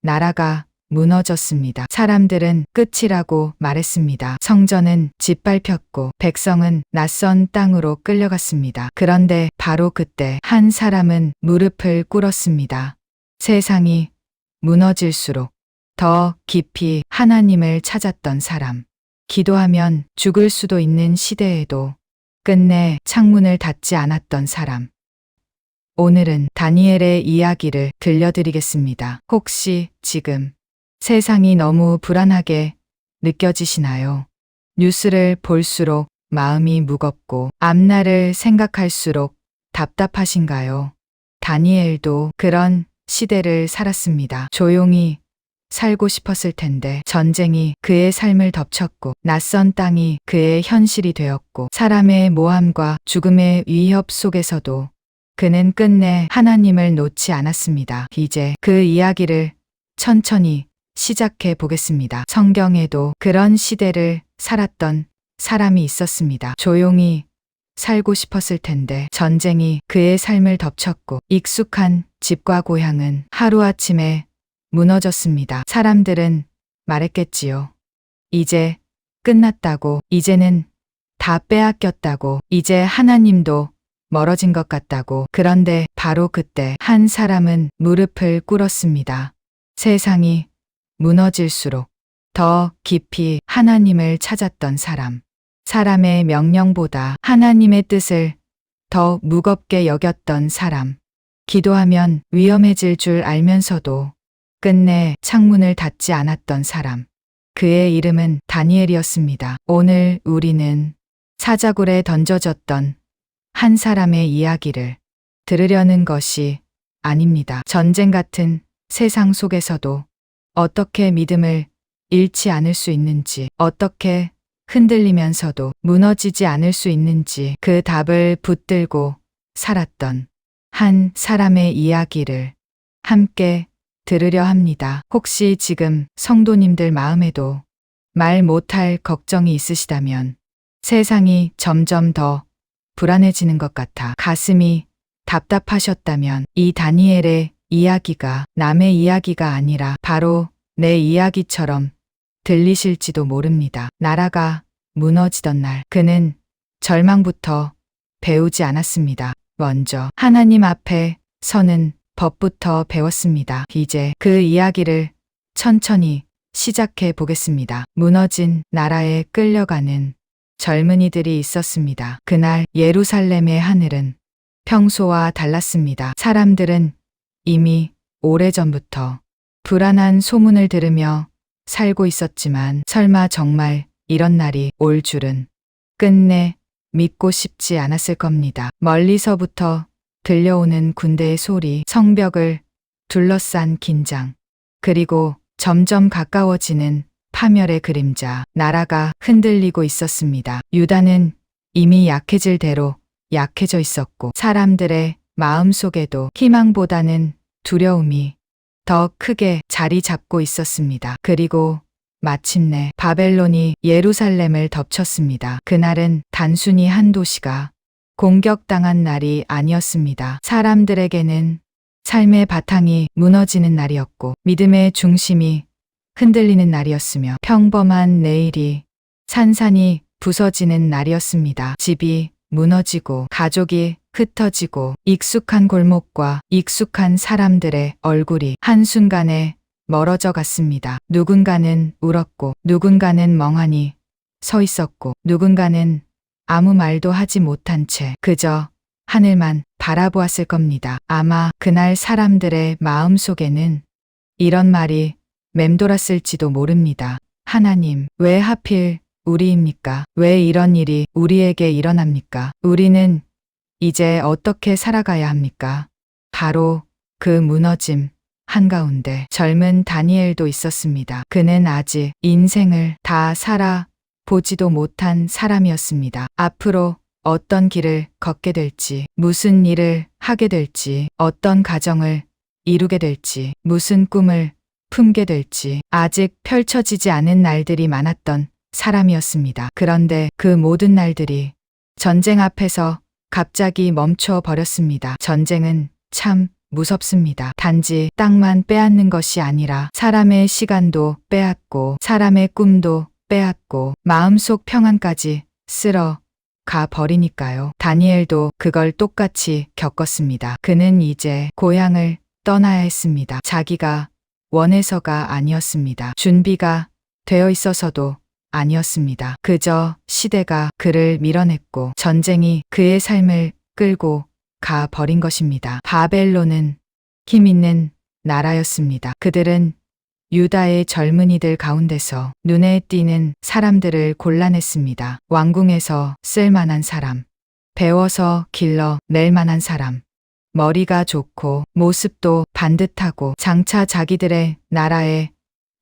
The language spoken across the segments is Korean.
나라가 무너졌습니다. 사람들은 끝이라고 말했습니다. 성전은 짓밟혔고 백성은 낯선 땅으로 끌려갔습니다. 그런데 바로 그때 한 사람은 무릎을 꿇었습니다. 세상이 무너질수록 더 깊이 하나님을 찾았던 사람. 기도하면 죽을 수도 있는 시대에도 끝내 창문을 닫지 않았던 사람. 오늘은 다니엘의 이야기를 들려드리겠습니다. 혹시 지금 세상이 너무 불안하게 느껴지시나요? 뉴스를 볼수록 마음이 무겁고 앞날을 생각할수록 답답하신가요? 다니엘도 그런 시대를 살았습니다. 조용히 살고 싶었을 텐데 전쟁이 그의 삶을 덮쳤고 낯선 땅이 그의 현실이 되었고 사람의 모함과 죽음의 위협 속에서도 그는 끝내 하나님을 놓지 않았습니다. 이제 그 이야기를 천천히 시작해 보겠습니다. 성경에도 그런 시대를 살았던 사람이 있었습니다. 조용히 살고 싶었을 텐데 전쟁이 그의 삶을 덮쳤고 익숙한 집과 고향은 하루아침에 무너졌습니다. 사람들은 말했겠지요. 이제 끝났다고, 이제는 다 빼앗겼다고, 이제 하나님도 멀어진 것 같다고. 그런데 바로 그때 한 사람은 무릎을 꿇었습니다. 세상이 무너질수록 더 깊이 하나님을 찾았던 사람. 사람의 명령보다 하나님의 뜻을 더 무겁게 여겼던 사람. 기도하면 위험해질 줄 알면서도 끝내 창문을 닫지 않았던 사람. 그의 이름은 다니엘이었습니다. 오늘 우리는 사자굴에 던져졌던 한 사람의 이야기를 들으려는 것이 아닙니다. 전쟁 같은 세상 속에서도 어떻게 믿음을 잃지 않을 수 있는지, 어떻게 흔들리면서도 무너지지 않을 수 있는지 그 답을 붙들고 살았던 한 사람의 이야기를 함께 들으려 합니다. 혹시 지금 성도님들 마음에도 말 못할 걱정이 있으시다면 세상이 점점 더 불안해지는 것 같아 가슴이 답답하셨다면 이 다니엘의 이야기가 남의 이야기가 아니라 바로 내 이야기처럼 들리실지도 모릅니다. 나라가 무너지던 날 그는 절망부터 배우지 않았습니다. 먼저 하나님 앞에 서는 법부터 배웠습니다. 이제 그 이야기를 천천히 시작해 보겠습니다. 무너진 나라에 끌려가는 젊은이들이 있었습니다. 그날 예루살렘의 하늘은 평소와 달랐습니다. 사람들은 이미 오래전부터 불안한 소문을 들으며 살고 있었지만 설마 정말 이런 날이 올 줄은 끝내 믿고 싶지 않았을 겁니다. 멀리서부터 들려오는 군대의 소리, 성벽을 둘러싼 긴장, 그리고 점점 가까워지는 파멸의 그림자, 나라가 흔들리고 있었습니다. 유다는 이미 약해질 대로 약해져 있었고 사람들의 마음속에도 희망보다는 두려움이 더 크게 자리 잡고 있었습니다. 그리고 마침내 바벨론이 예루살렘을 덮쳤습니다. 그날은 단순히 한 도시가 공격당한 날이 아니었습니다. 사람들에게는 삶의 바탕이 무너지는 날이었고 믿음의 중심이 흔들리는 날이었으며 평범한 내일이 산산이 부서지는 날이었습니다. 집이 무너지고 가족이 흩어지고 익숙한 골목과 익숙한 사람들의 얼굴이 한순간에 멀어져 갔습니다. 누군가는 울었고 누군가는 멍하니 서 있었고 누군가는 아무 말도 하지 못한 채 그저 하늘만 바라보았을 겁니다. 아마 그날 사람들의 마음속에는 이런 말이 맴돌았을지도 모릅니다. 하나님, 왜 하필 우리입니까? 왜 이런 일이 우리에게 일어납니까? 우리는 이제 어떻게 살아가야 합니까? 바로 그 무너짐 한가운데 젊은 다니엘도 있었습니다. 그는 아직 인생을 다 살아 보지도 못한 사람이었습니다. 앞으로 어떤 길을 걷게 될지, 무슨 일을 하게 될지, 어떤 가정을 이루게 될지, 무슨 꿈을 품게 될지 아직 펼쳐지지 않은 날들이 많았던 사람이었습니다. 그런데 그 모든 날들이 전쟁 앞에서 갑자기 멈춰 버렸습니다. 전쟁은 참 무섭습니다. 단지 땅만 빼앗는 것이 아니라 사람의 시간도 빼앗고 사람의 꿈도 빼앗고 마음속 평안까지 쓸어 가 버리니까요. 다니엘도 그걸 똑같이 겪었습니다. 그는 이제 고향을 떠나야 했습니다. 자기가 원해서가 아니었습니다. 준비가 되어 있어서도 아니었습니다. 그저 시대가 그를 밀어냈고 전쟁이 그의 삶을 끌고 가 버린 것입니다. 바벨론은 힘 있는 나라였습니다. 그들은 유다의 젊은이들 가운데서 눈에 띄는 사람들을 골라냈습니다. 왕궁에서 쓸만한 사람, 배워서 길러 낼 만한 사람, 머리가 좋고 모습도 반듯하고 장차 자기들의 나라에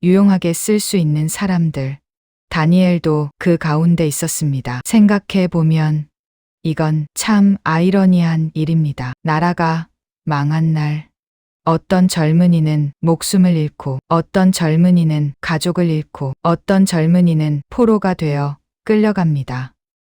유용하게 쓸 수 있는 사람들. 다니엘도 그 가운데 있었습니다. 생각해 보면 이건 참 아이러니한 일입니다. 나라가 망한 날, 어떤 젊은이는 목숨을 잃고, 어떤 젊은이는 가족을 잃고, 어떤 젊은이는 포로가 되어 끌려갑니다.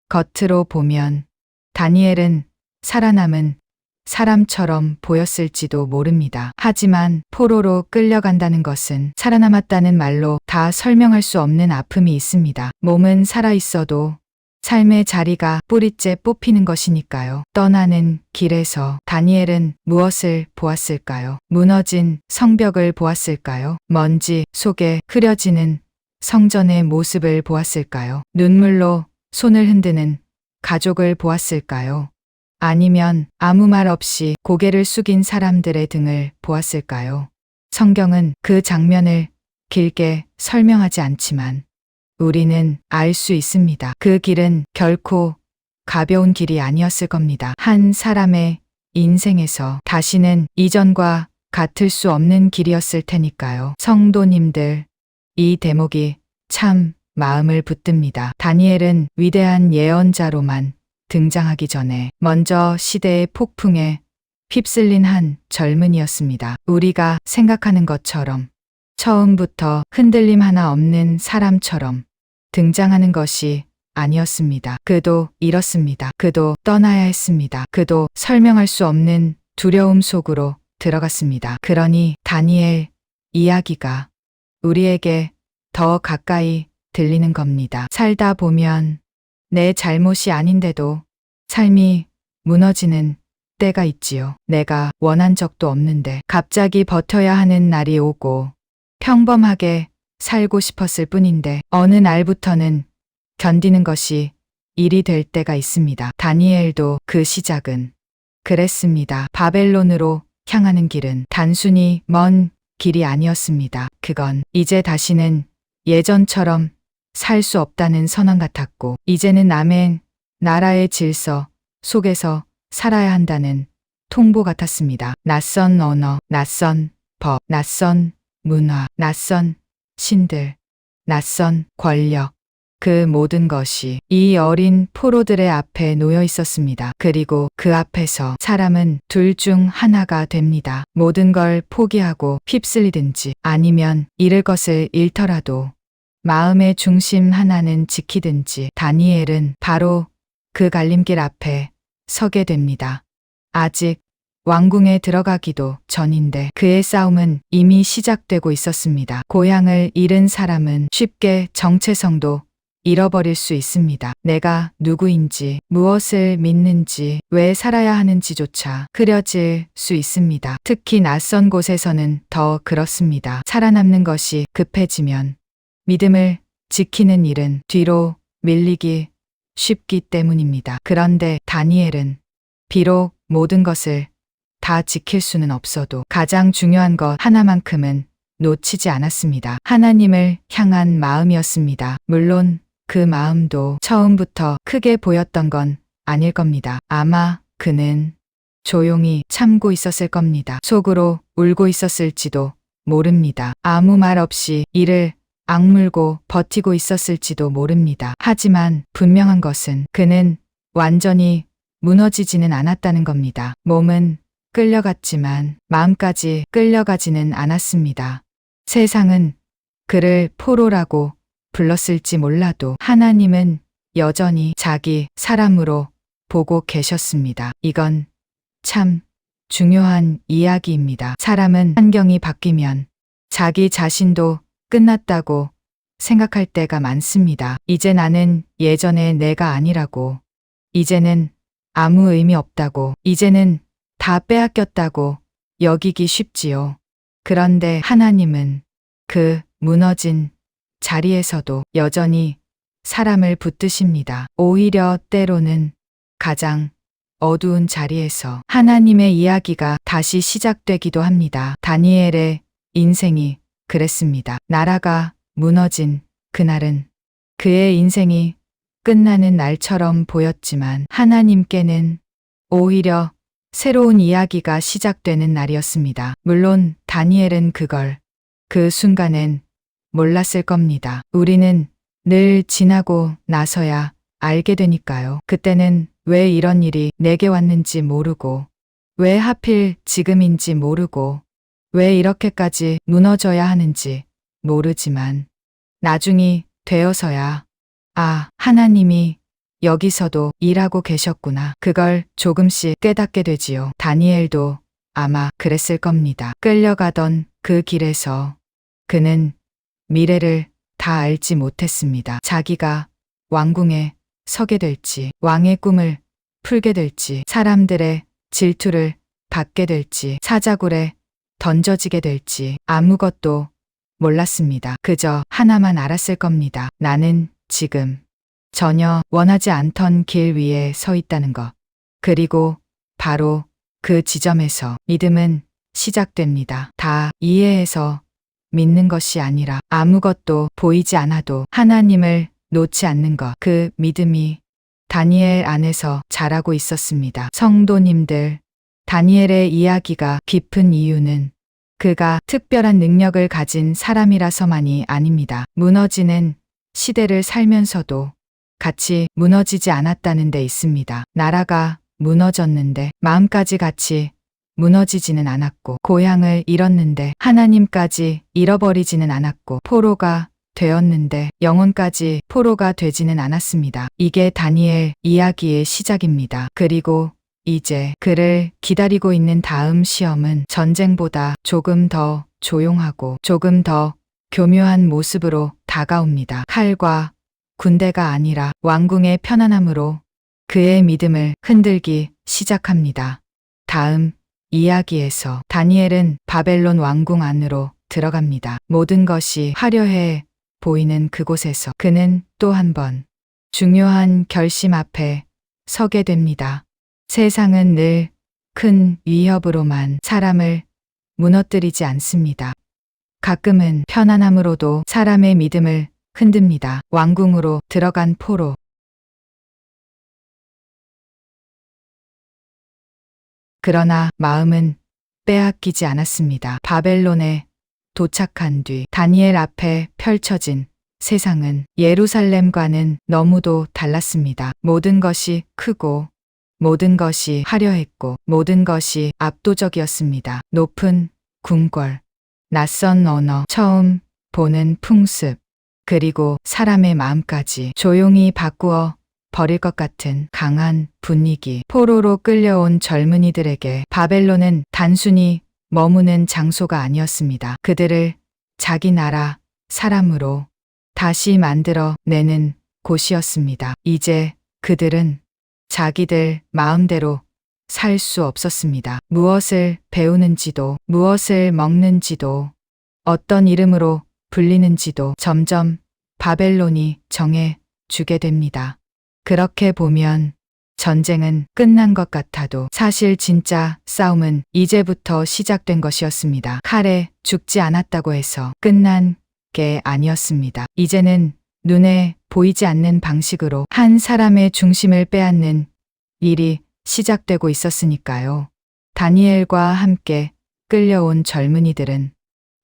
겉으로 보면 다니엘은 살아남은 사람처럼 보였을지도 모릅니다. 하지만 포로로 끌려간다는 것은 살아남았다는 말로 다 설명할 수 없는 아픔이 있습니다. 몸은 살아있어도 삶의 자리가 뿌리째 뽑히는 것이니까요. 떠나는 길에서 다니엘은 무엇을 보았을까요? 무너진 성벽을 보았을까요? 먼지 속에 흐려지는 성전의 모습을 보았을까요? 눈물로 손을 흔드는 가족을 보았을까요? 아니면 아무 말 없이 고개를 숙인 사람들의 등을 보았을까요? 성경은 그 장면을 길게 설명하지 않지만 우리는 알 수 있습니다. 그 길은 결코 가벼운 길이 아니었을 겁니다. 한 사람의 인생에서 다시는 이전과 같을 수 없는 길이었을 테니까요. 성도님들, 이 대목이 참 마음을 붙듭니다. 다니엘은 위대한 예언자로만 등장하기 전에 먼저 시대의 폭풍에 휩쓸린 한 젊은이였습니다. 우리가 생각하는 것처럼 처음부터 흔들림 하나 없는 사람처럼 등장하는 것이 아니었습니다. 그도 잃었습니다. 그도 떠나야 했습니다. 그도 설명할 수 없는 두려움 속으로 들어갔습니다. 그러니 다니엘 이야기가 우리에게 더 가까이 들리는 겁니다. 살다 보면 내 잘못이 아닌데도 삶이 무너지는 때가 있지요. 내가 원한 적도 없는데 갑자기 버텨야 하는 날이 오고 평범하게 살고 싶었을 뿐인데 어느 날부터는 견디는 것이 일이 될 때가 있습니다. 다니엘도 그 시작은 그랬습니다. 바벨론으로 향하는 길은 단순히 먼 길이 아니었습니다. 그건 이제 다시는 예전처럼 살 수 없다는 선언 같았고 이제는 남의 나라의 질서 속에서 살아야 한다는 통보 같았습니다. 낯선 언어, 낯선 법, 낯선 문화, 낯선 신들, 낯선 권력, 그 모든 것이 이 어린 포로들의 앞에 놓여 있었습니다. 그리고 그 앞에서 사람은 둘 중 하나가 됩니다. 모든 걸 포기하고 휩쓸리든지 아니면 잃을 것을 잃더라도 마음의 중심 하나는 지키든지. 다니엘은 바로 그 갈림길 앞에 서게 됩니다. 아직 왕궁에 들어가기도 전인데 그의 싸움은 이미 시작되고 있었습니다. 고향을 잃은 사람은 쉽게 정체성도 잃어버릴 수 있습니다. 내가 누구인지, 무엇을 믿는지, 왜 살아야 하는지조차 흐려질 수 있습니다. 특히 낯선 곳에서는 더 그렇습니다. 살아남는 것이 급해지면 믿음을 지키는 일은 뒤로 밀리기 쉽기 때문입니다. 그런데 다니엘은 비록 모든 것을 다 지킬 수는 없어도 가장 중요한 것 하나만큼은 놓치지 않았습니다. 하나님을 향한 마음이었습니다. 물론 그 마음도 처음부터 크게 보였던 건 아닐 겁니다. 아마 그는 조용히 참고 있었을 겁니다. 속으로 울고 있었을지도 모릅니다. 아무 말 없이 이를 악물고 버티고 있었을지도 모릅니다. 하지만 분명한 것은 그는 완전히 무너지지는 않았다는 겁니다. 몸은 끌려갔지만 마음까지 끌려가지는 않았습니다. 세상은 그를 포로라고 불렀을지 몰라도 하나님은 여전히 자기 사람으로 보고 계셨습니다. 이건 참 중요한 이야기입니다. 사람은 환경이 바뀌면 자기 자신도 끝났다고 생각할 때가 많습니다. 이제 나는 예전의 내가 아니라고, 이제는 아무 의미 없다고, 이제는 다 빼앗겼다고 여기기 쉽지요. 그런데 하나님은 그 무너진 자리에서도 여전히 사람을 붙드십니다. 오히려 때로는 가장 어두운 자리에서 하나님의 이야기가 다시 시작되기도 합니다. 다니엘의 인생이 그랬습니다. 나라가 무너진 그날은 그의 인생이 끝나는 날처럼 보였지만 하나님께는 오히려 새로운 이야기가 시작되는 날이었습니다. 물론 다니엘은 그걸 그 순간엔 몰랐을 겁니다. 우리는 늘 지나고 나서야 알게 되니까요. 그때는 왜 이런 일이 내게 왔는지 모르고, 왜 하필 지금인지 모르고, 왜 이렇게까지 무너져야 하는지 모르지만 나중이 되어서야 하나님이 여기서도 일하고 계셨구나. 그걸 조금씩 깨닫게 되지요. 다니엘도 아마 그랬을 겁니다. 끌려가던 그 길에서 그는 미래를 다 알지 못했습니다. 자기가 왕궁에 서게 될지, 왕의 꿈을 풀게 될지, 사람들의 질투를 받게 될지, 사자굴에 던져지게 될지 아무것도 몰랐습니다. 그저 하나만 알았을 겁니다. 나는 지금 전혀 원하지 않던 길 위에 서 있다는 것. 그리고 바로 그 지점에서 믿음은 시작됩니다. 다 이해해서 믿는 것이 아니라 아무것도 보이지 않아도 하나님을 놓지 않는 것. 그 믿음이 다니엘 안에서 자라고 있었습니다. 성도님들, 다니엘의 이야기가 깊은 이유는 그가 특별한 능력을 가진 사람이라서만이 아닙니다. 무너지는 시대를 살면서도 같이 무너지지 않았다는 데 있습니다. 나라가 무너졌는데 마음까지 같이 무너지지는 않았고, 고향을 잃었는데 하나님까지 잃어버리지는 않았고, 포로가 되었는데 영혼까지 포로가 되지는 않았습니다. 이게 다니엘 이야기의 시작입니다. 그리고 이제 그를 기다리고 있는 다음 시험은 전쟁보다 조금 더 조용하고 조금 더 교묘한 모습으로 다가옵니다. 칼과 군대가 아니라 왕궁의 편안함으로 그의 믿음을 흔들기 시작합니다. 다음 이야기에서 다니엘은 바벨론 왕궁 안으로 들어갑니다. 모든 것이 화려해 보이는 그곳에서 그는 또 한 번 중요한 결심 앞에 서게 됩니다. 세상은 늘 큰 위협으로만 사람을 무너뜨리지 않습니다. 가끔은 편안함으로도 사람의 믿음을 흔듭니다. 왕궁으로 들어간 포로. 그러나 마음은 빼앗기지 않았습니다. 바벨론에 도착한 뒤 다니엘 앞에 펼쳐진 세상은 예루살렘과는 너무도 달랐습니다. 모든 것이 크고 모든 것이 화려했고 모든 것이 압도적이었습니다. 높은 궁궐, 낯선 언어, 처음 보는 풍습, 그리고 사람의 마음까지 조용히 바꾸어 버릴 것 같은 강한 분위기. 포로로 끌려온 젊은이들에게 바벨론은 단순히 머무는 장소가 아니었습니다. 그들을 자기 나라 사람으로 다시 만들어 내는 곳이었습니다. 이제 그들은 자기들 마음대로 살 수 없었습니다. 무엇을 배우는지도, 무엇을 먹는지도, 어떤 이름으로 불리는지도 점점 바벨론이 정해 주게 됩니다. 그렇게 보면 전쟁은 끝난 것 같아도 사실 진짜 싸움은 이제부터 시작된 것이었습니다. 칼에 죽지 않았다고 해서 끝난 게 아니었습니다. 이제는 눈에 보이지 않는 방식으로 한 사람의 중심을 빼앗는 일이 시작되고 있었으니까요. 다니엘과 함께 끌려온 젊은이들은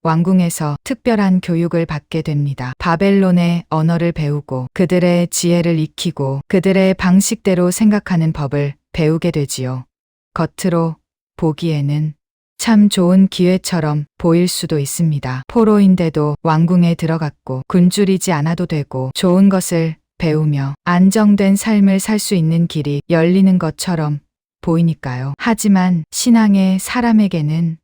왕궁에서 특별한 교육을 받게 됩니다. 바벨론의 언어를 배우고 그들의 지혜를 익히고 그들의 방식대로 생각하는 법을 배우게 되지요. 겉으로 보기에는 참 좋은 기회처럼 보일 수도 있습니다. 포로인데도 왕궁에 들어갔고 굶주리지 않아도 되고 좋은 것을 배우며 안정된 삶을 살 수 있는 길이 열리는 것처럼 보이니까요. 하지만 신앙의 사람에게는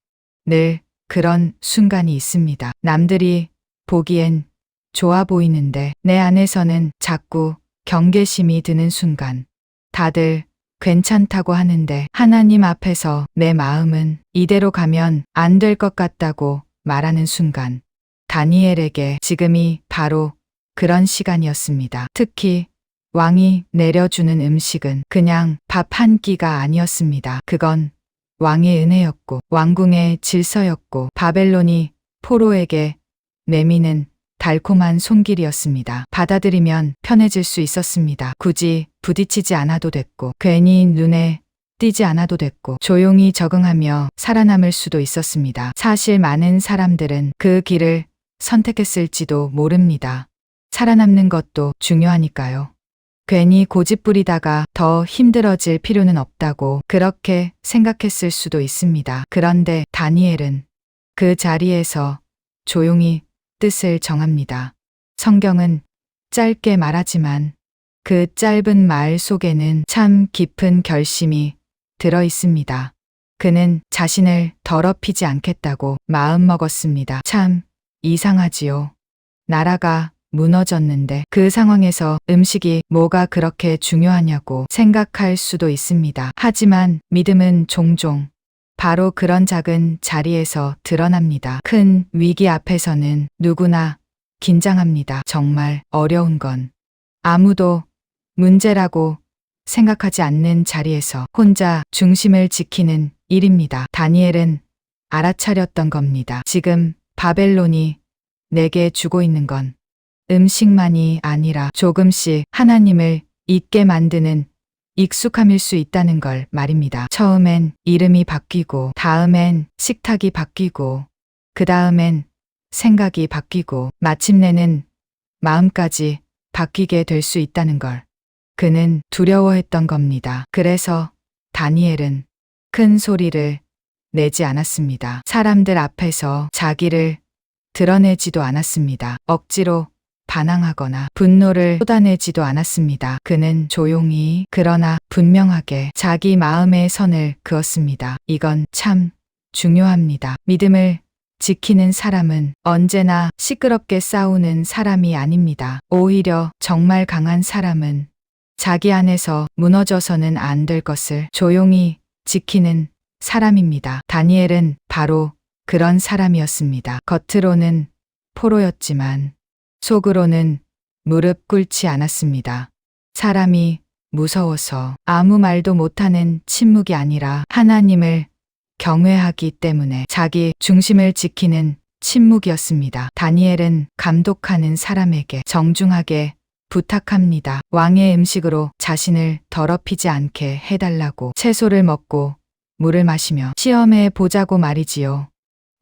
늘 그런 순간이 있습니다. 남들이 보기엔 좋아 보이는데 내 안에서는 자꾸 경계심이 드는 순간. 다들 괜찮다고 하는데 하나님 앞에서 내 마음은 이대로 가면 안 될 것 같다고 말하는 순간. 다니엘에게 지금이 바로 그런 시간이었습니다. 특히 왕이 내려주는 음식은 그냥 밥 한 끼가 아니었습니다. 그건 왕의 은혜였고 왕궁의 질서였고 바벨론이 포로에게 내미는 달콤한 손길이었습니다. 받아들이면 편해질 수 있었습니다. 굳이 부딪히지 않아도 됐고 괜히 눈에 띄지 않아도 됐고 조용히 적응하며 살아남을 수도 있었습니다. 사실 많은 사람들은 그 길을 선택했을지도 모릅니다. 살아남는 것도 중요하니까요. 괜히 고집 부리다가 더 힘들어질 필요는 없다고 그렇게 생각했을 수도 있습니다. 그런데 다니엘은 그 자리에서 조용히 뜻을 정합니다. 성경은 짧게 말하지만 그 짧은 말 속에는 참 깊은 결심이 들어 있습니다. 그는 자신을 더럽히지 않겠다고 마음먹었습니다. 참 이상하지요. 나라가 무너졌는데 그 상황에서 음식이 뭐가 그렇게 중요하냐고 생각할 수도 있습니다. 하지만 믿음은 종종 바로 그런 작은 자리에서 드러납니다. 큰 위기 앞에서는 누구나 긴장합니다. 정말 어려운 건 아무도 문제라고 생각하지 않는 자리에서 혼자 중심을 지키는 일입니다. 다니엘은 알아차렸던 겁니다. 지금 바벨론이 내게 주고 있는 건 음식만이 아니라 조금씩 하나님을 잊게 만드는 익숙함일 수 있다는 걸 말입니다. 처음엔 이름이 바뀌고 다음엔 식탁이 바뀌고 그 다음엔 생각이 바뀌고 마침내는 마음까지 바뀌게 될 수 있다는 걸 그는 두려워했던 겁니다. 그래서 다니엘은 큰 소리를 내지 않았습니다. 사람들 앞에서 자기를 드러내지도 않았습니다. 억지로 반항하거나 분노를 쏟아내지도 않았습니다. 그는 조용히 그러나 분명하게 자기 마음의 선을 그었습니다. 이건 참 중요합니다. 믿음을 지키는 사람은 언제나 시끄럽게 싸우는 사람이 아닙니다. 오히려 정말 강한 사람은 자기 안에서 무너져서는 안 될 것을 조용히 지키는 사람입니다. 다니엘은 바로 그런 사람이었습니다. 겉으로는 포로였지만 속으로는 무릎 꿇지 않았습니다. 사람이 무서워서 아무 말도 못하는 침묵이 아니라 하나님을 경외하기 때문에 자기 중심을 지키는 침묵이었습니다. 다니엘은 감독하는 사람에게 정중하게 부탁합니다. 왕의 음식으로 자신을 더럽히지 않게 해달라고. 채소를 먹고 물을 마시며 시험해 보자고 말이지요.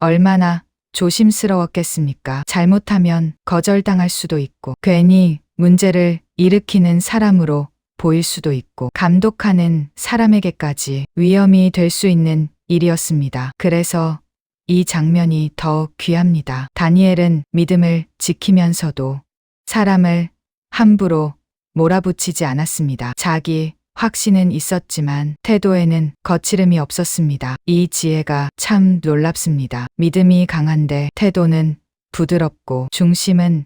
얼마나 조심스러웠겠습니까? 잘못하면 거절당할 수도 있고 괜히 문제를 일으키는 사람으로 보일 수도 있고 감독하는 사람에게까지 위험이 될 수 있는 일이었습니다. 그래서 이 장면이 더 귀합니다. 다니엘은 믿음을 지키면서도 사람을 함부로 몰아붙이지 않았습니다. 자기 확신은 있었지만 태도에는 거칠음이 없었습니다. 이 지혜가 참 놀랍습니다. 믿음이 강한데 태도는 부드럽고 중심은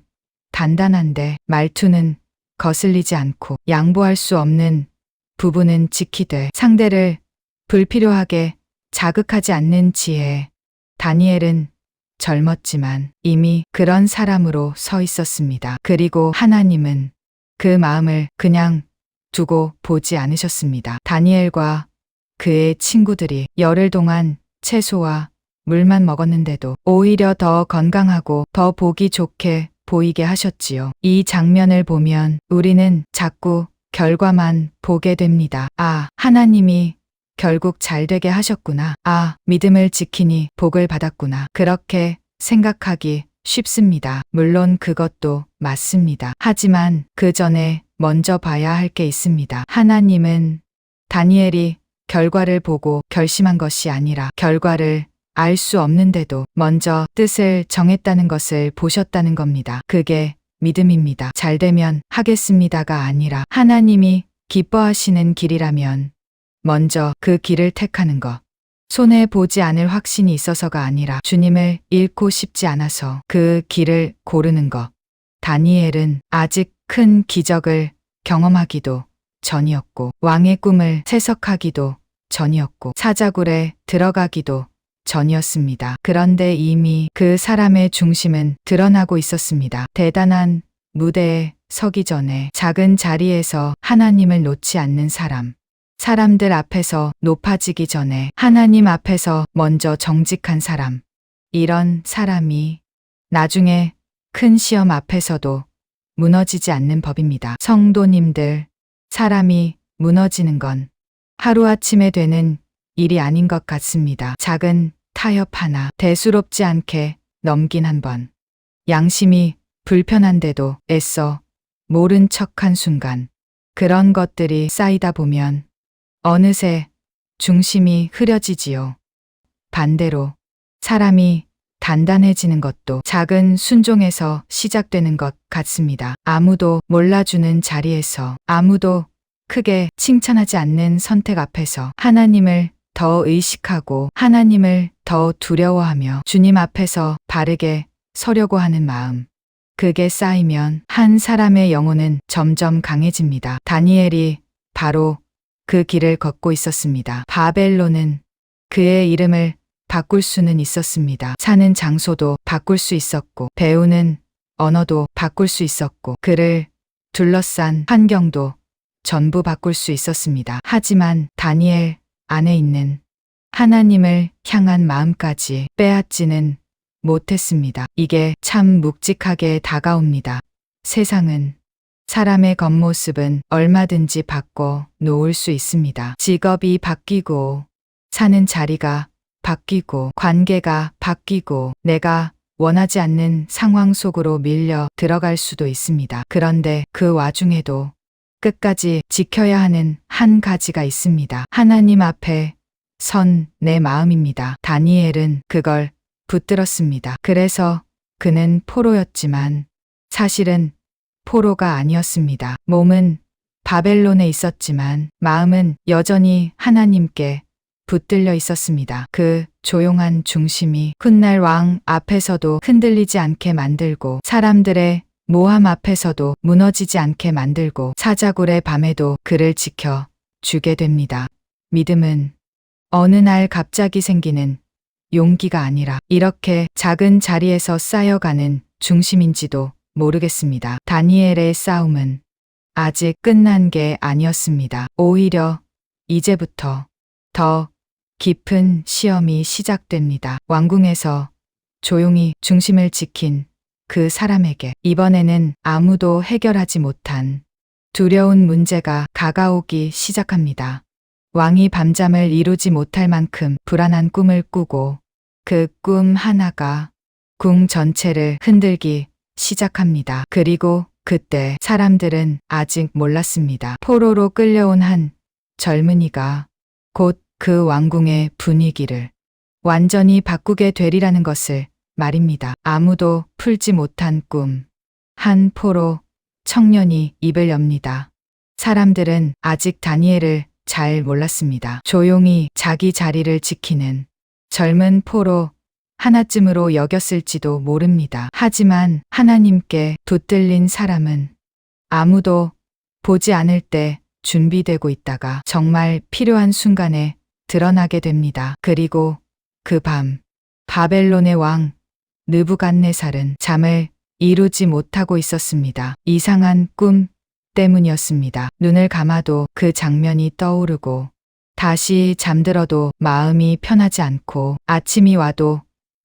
단단한데 말투는 거슬리지 않고 양보할 수 없는 부분은 지키되 상대를 불필요하게 자극하지 않는 지혜. 다니엘은 젊었지만 이미 그런 사람으로 서 있었습니다. 그리고 하나님은 그 마음을 그냥 두고 보지 않으셨습니다. 다니엘과 그의 친구들이 열흘 동안 채소와 물만 먹었는데도 오히려 더 건강하고 더 보기 좋게 보이게 하셨지요. 이 장면을 보면 우리는 자꾸 결과만 보게 됩니다. 아, 하나님이 결국 잘 되게 하셨구나. 아, 믿음을 지키니 복을 받았구나. 그렇게 생각하기 쉽습니다. 물론 그것도 맞습니다. 하지만 그 전에 먼저 봐야 할 게 있습니다. 하나님은 다니엘이 결과를 보고 결심한 것이 아니라 결과를 알 수 없는데도 먼저 뜻을 정했다는 것을 보셨다는 겁니다. 그게 믿음입니다. 잘 되면 하겠습니다가 아니라 하나님이 기뻐하시는 길이라면 먼저 그 길을 택하는 것. 손해 보지 않을 확신이 있어서가 아니라 주님을 잃고 싶지 않아서 그 길을 고르는 것. 다니엘은 아직 큰 기적을 경험하기도 전이었고 왕의 꿈을 세석하기도 전이었고 사자굴에 들어가기도 전이었습니다. 그런데 이미 그 사람의 중심은 드러나고 있었습니다. 대단한 무대에 서기 전에 작은 자리에서 하나님을 놓지 않는 사람. 사람들 앞에서 높아지기 전에 하나님 앞에서 먼저 정직한 사람. 이런 사람이 나중에 큰 시험 앞에서도 무너지지 않는 법입니다. 성도님들, 사람이 무너지는 건 하루아침에 되는 일이 아닌 것 같습니다. 작은 타협 하나 대수롭지 않게 넘긴 한 번. 양심이 불편한데도 애써 모른 척한 순간. 그런 것들이 쌓이다 보면 어느새 중심이 흐려지지요. 반대로 사람이 단단해지는 것도 작은 순종에서 시작되는 것 같습니다. 아무도 몰라주는 자리에서, 아무도 크게 칭찬하지 않는 선택 앞에서 하나님을 더 의식하고 하나님을 더 두려워하며 주님 앞에서 바르게 서려고 하는 마음. 그게 쌓이면 한 사람의 영혼은 점점 강해집니다. 다니엘이 바로 그 길을 걷고 있었습니다. 바벨론은 그의 이름을 바꿀 수는 있었습니다. 사는 장소도 바꿀 수 있었고, 배우는 언어도 바꿀 수 있었고, 그를 둘러싼 환경도 전부 바꿀 수 있었습니다. 하지만 다니엘 안에 있는 하나님을 향한 마음까지 빼앗지는 못했습니다. 이게 참 묵직하게 다가옵니다. 세상은 사람의 겉모습은 얼마든지 바꿔 놓을 수 있습니다. 직업이 바뀌고, 사는 자리가 바뀌고, 관계가 바뀌고, 내가 원하지 않는 상황 속으로 밀려 들어갈 수도 있습니다. 그런데 그 와중에도 끝까지 지켜야 하는 한 가지가 있습니다. 하나님 앞에 선 내 마음입니다. 다니엘은 그걸 붙들었습니다. 그래서 그는 포로였지만 사실은 포로가 아니었습니다. 몸은 바벨론에 있었지만 마음은 여전히 하나님께 붙들려 있었습니다. 그 조용한 중심이 훗날 왕 앞에서도 흔들리지 않게 만들고 사람들의 모함 앞에서도 무너지지 않게 만들고 사자굴의 밤에도 그를 지켜 주게 됩니다. 믿음은 어느 날 갑자기 생기는 용기가 아니라 이렇게 작은 자리에서 쌓여가는 중심인지도 모르겠습니다. 다니엘의 싸움은 아직 끝난 게 아니었습니다. 오히려 이제부터 더 깊은 시험이 시작됩니다. 왕궁에서 조용히 중심을 지킨 그 사람에게 이번에는 아무도 해결하지 못한 두려운 문제가 다가오기 시작합니다. 왕이 밤잠을 이루지 못할 만큼 불안한 꿈을 꾸고 그 꿈 하나가 궁 전체를 흔들기 시작합니다. 그리고 그때 사람들은 아직 몰랐습니다. 포로로 끌려온 한 젊은이가 곧 그 왕궁의 분위기를 완전히 바꾸게 되리라는 것을 말입니다. 아무도 풀지 못한 꿈. 한 포로 청년이 입을 엽니다. 사람들은 아직 다니엘을 잘 몰랐습니다. 조용히 자기 자리를 지키는 젊은 포로 하나쯤으로 여겼을지도 모릅니다. 하지만 하나님께 붙들린 사람은 아무도 보지 않을 때 준비되고 있다가 정말 필요한 순간에 드러나게 됩니다. 그리고 그 밤 바벨론의 왕 느부갓네살은 잠을 이루지 못하고 있었습니다. 이상한 꿈 때문이었습니다. 눈을 감아도 그 장면이 떠오르고 다시 잠들어도 마음이 편하지 않고 아침이 와도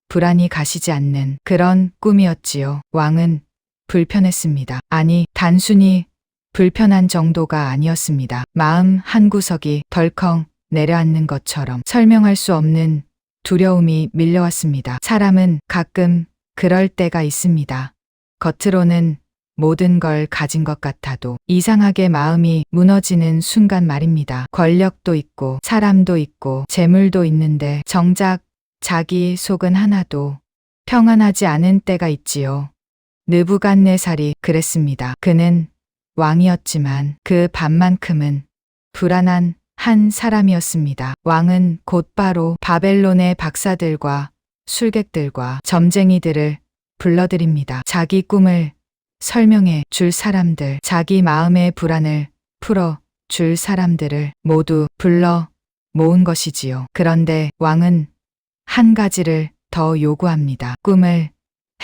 불안이 가시지 않는 그런 꿈이었지요. 왕은 불편했습니다. 아니, 단순히 불편한 정도가 아니었습니다. 마음 한구석이 덜컹 내려앉는 것처럼 설명할 수 없는 두려움이 밀려왔습니다. 사람은 가끔 그럴 때가 있습니다. 겉으로는 모든 걸 가진 것 같아도 이상하게 마음이 무너지는 순간 말입니다. 권력도 있고 사람도 있고 재물도 있는데 정작 자기 속은 하나도 평안하지 않은 때가 있지요. 느부갓네살이 그랬습니다. 그는 왕이었지만 그 밤만큼은 불안한 한 사람이었습니다. 왕은 곧바로 바벨론의 박사들과 술객들과 점쟁이들을 불러들입니다. 자기 꿈을 설명해 줄 사람들, 자기 마음의 불안을 풀어 줄 사람들을 모두 불러 모은 것이지요. 그런데 왕은 한 가지를 더 요구합니다. 꿈을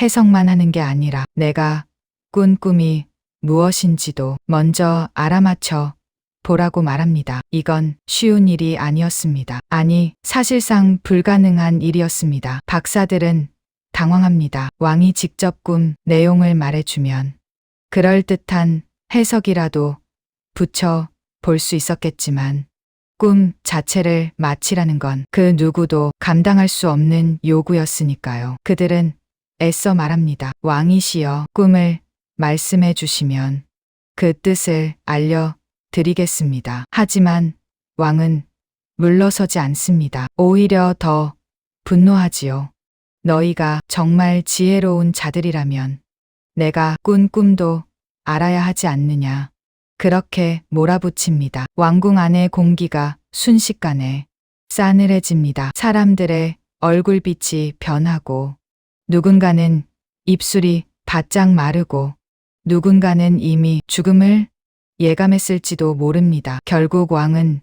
해석만 하는 게 아니라 내가 꾼 꿈이 무엇인지도 먼저 알아맞혀 보라고 말합니다. 이건 쉬운 일이 아니었습니다. 아니, 사실상 불가능한 일이었습니다. 박사들은 당황합니다. 왕이 직접 꿈 내용을 말해주면 그럴듯한 해석이라도 붙여 볼 수 있었겠지만 꿈 자체를 마치라는 건 그 누구도 감당할 수 없는 요구였으니까요. 그들은 애써 말합니다. 왕이시여, 꿈을 말씀해 주시면 그 뜻을 알려드리겠습니다. 하지만 왕은 물러서지 않습니다. 오히려 더 분노하지요. 너희가 정말 지혜로운 자들이라면 내가 꾼 꿈도 알아야 하지 않느냐. 그렇게 몰아붙입니다. 왕궁 안의 공기가 순식간에 싸늘해집니다. 사람들의 얼굴빛이 변하고 누군가는 입술이 바짝 마르고 누군가는 이미 죽음을 예감했을지도 모릅니다. 결국 왕은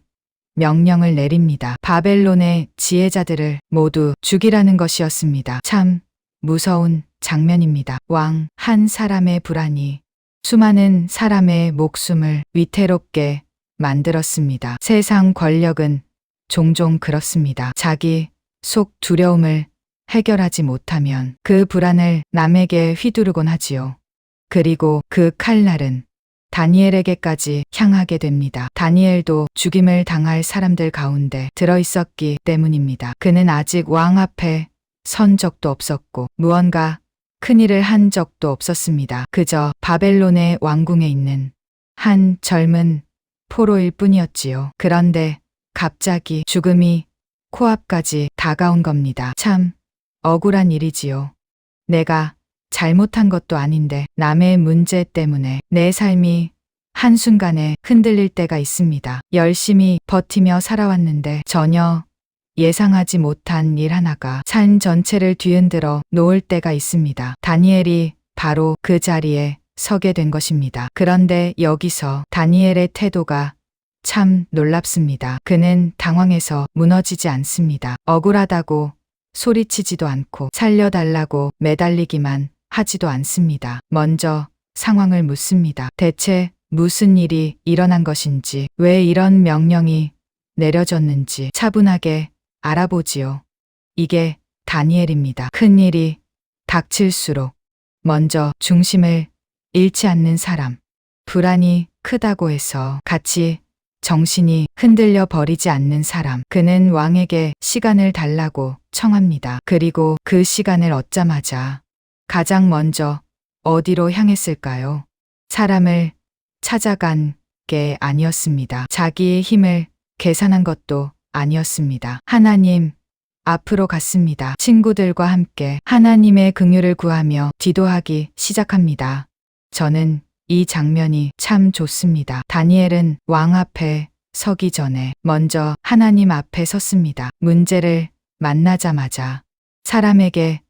명령을 내립니다. 바벨론의 지혜자들을 모두 죽이라는 것이었습니다. 참 무서운 장면입니다. 왕 한 사람의 불안이 수많은 사람의 목숨을 위태롭게 만들었습니다. 세상 권력은 종종 그렇습니다. 자기 속 두려움을 해결하지 못하면 그 불안을 남에게 휘두르곤 하지요. 그리고 그 칼날은 다니엘에게까지 향하게 됩니다. 다니엘도 죽임을 당할 사람들 가운데 들어있었기 때문입니다. 그는 아직 왕 앞에 선 적도 없었고 무언가 큰일을 한 적도 없었습니다. 그저 바벨론의 왕궁에 있는 한 젊은 포로일 뿐이었지요. 그런데 갑자기 죽음이 코앞까지 다가온 겁니다. 참 억울한 일이지요. 내가 잘못한 것도 아닌데 남의 문제 때문에 내 삶이 한순간에 흔들릴 때가 있습니다. 열심히 버티며 살아왔는데 전혀 예상하지 못한 일 하나가 삶 전체를 뒤흔들어 놓을 때가 있습니다. 다니엘이 바로 그 자리에 서게 된 것입니다. 그런데 여기서 다니엘의 태도가 참 놀랍습니다. 그는 당황해서 무너지지 않습니다. 억울하다고 소리치지도 않고 살려달라고 매달리기만 하지도 않습니다. 먼저 상황을 묻습니다. 대체 무슨 일이 일어난 것인지, 왜 이런 명령이 내려졌는지 차분하게 알아보지요. 이게 다니엘입니다. 큰 일이 닥칠수록 먼저 중심을 잃지 않는 사람. 불안이 크다고 해서 같이 정신이 흔들려 버리지 않는 사람. 그는 왕에게 시간을 달라고 청합니다. 그리고 그 시간을 얻자마자 가장 먼저 어디로 향했을까요? 사람을 찾아간 게 아니었습니다. 자기의 힘을 계산한 것도 아니었습니다. 하나님 앞으로 갔습니다. 친구들과 함께 하나님의 긍휼을 구하며 기도하기 시작합니다. 저는 이 장면이 참 좋습니다. 다니엘은 왕 앞에 서기 전에 먼저 하나님 앞에 섰습니다. 문제를 만나자마자 사람에게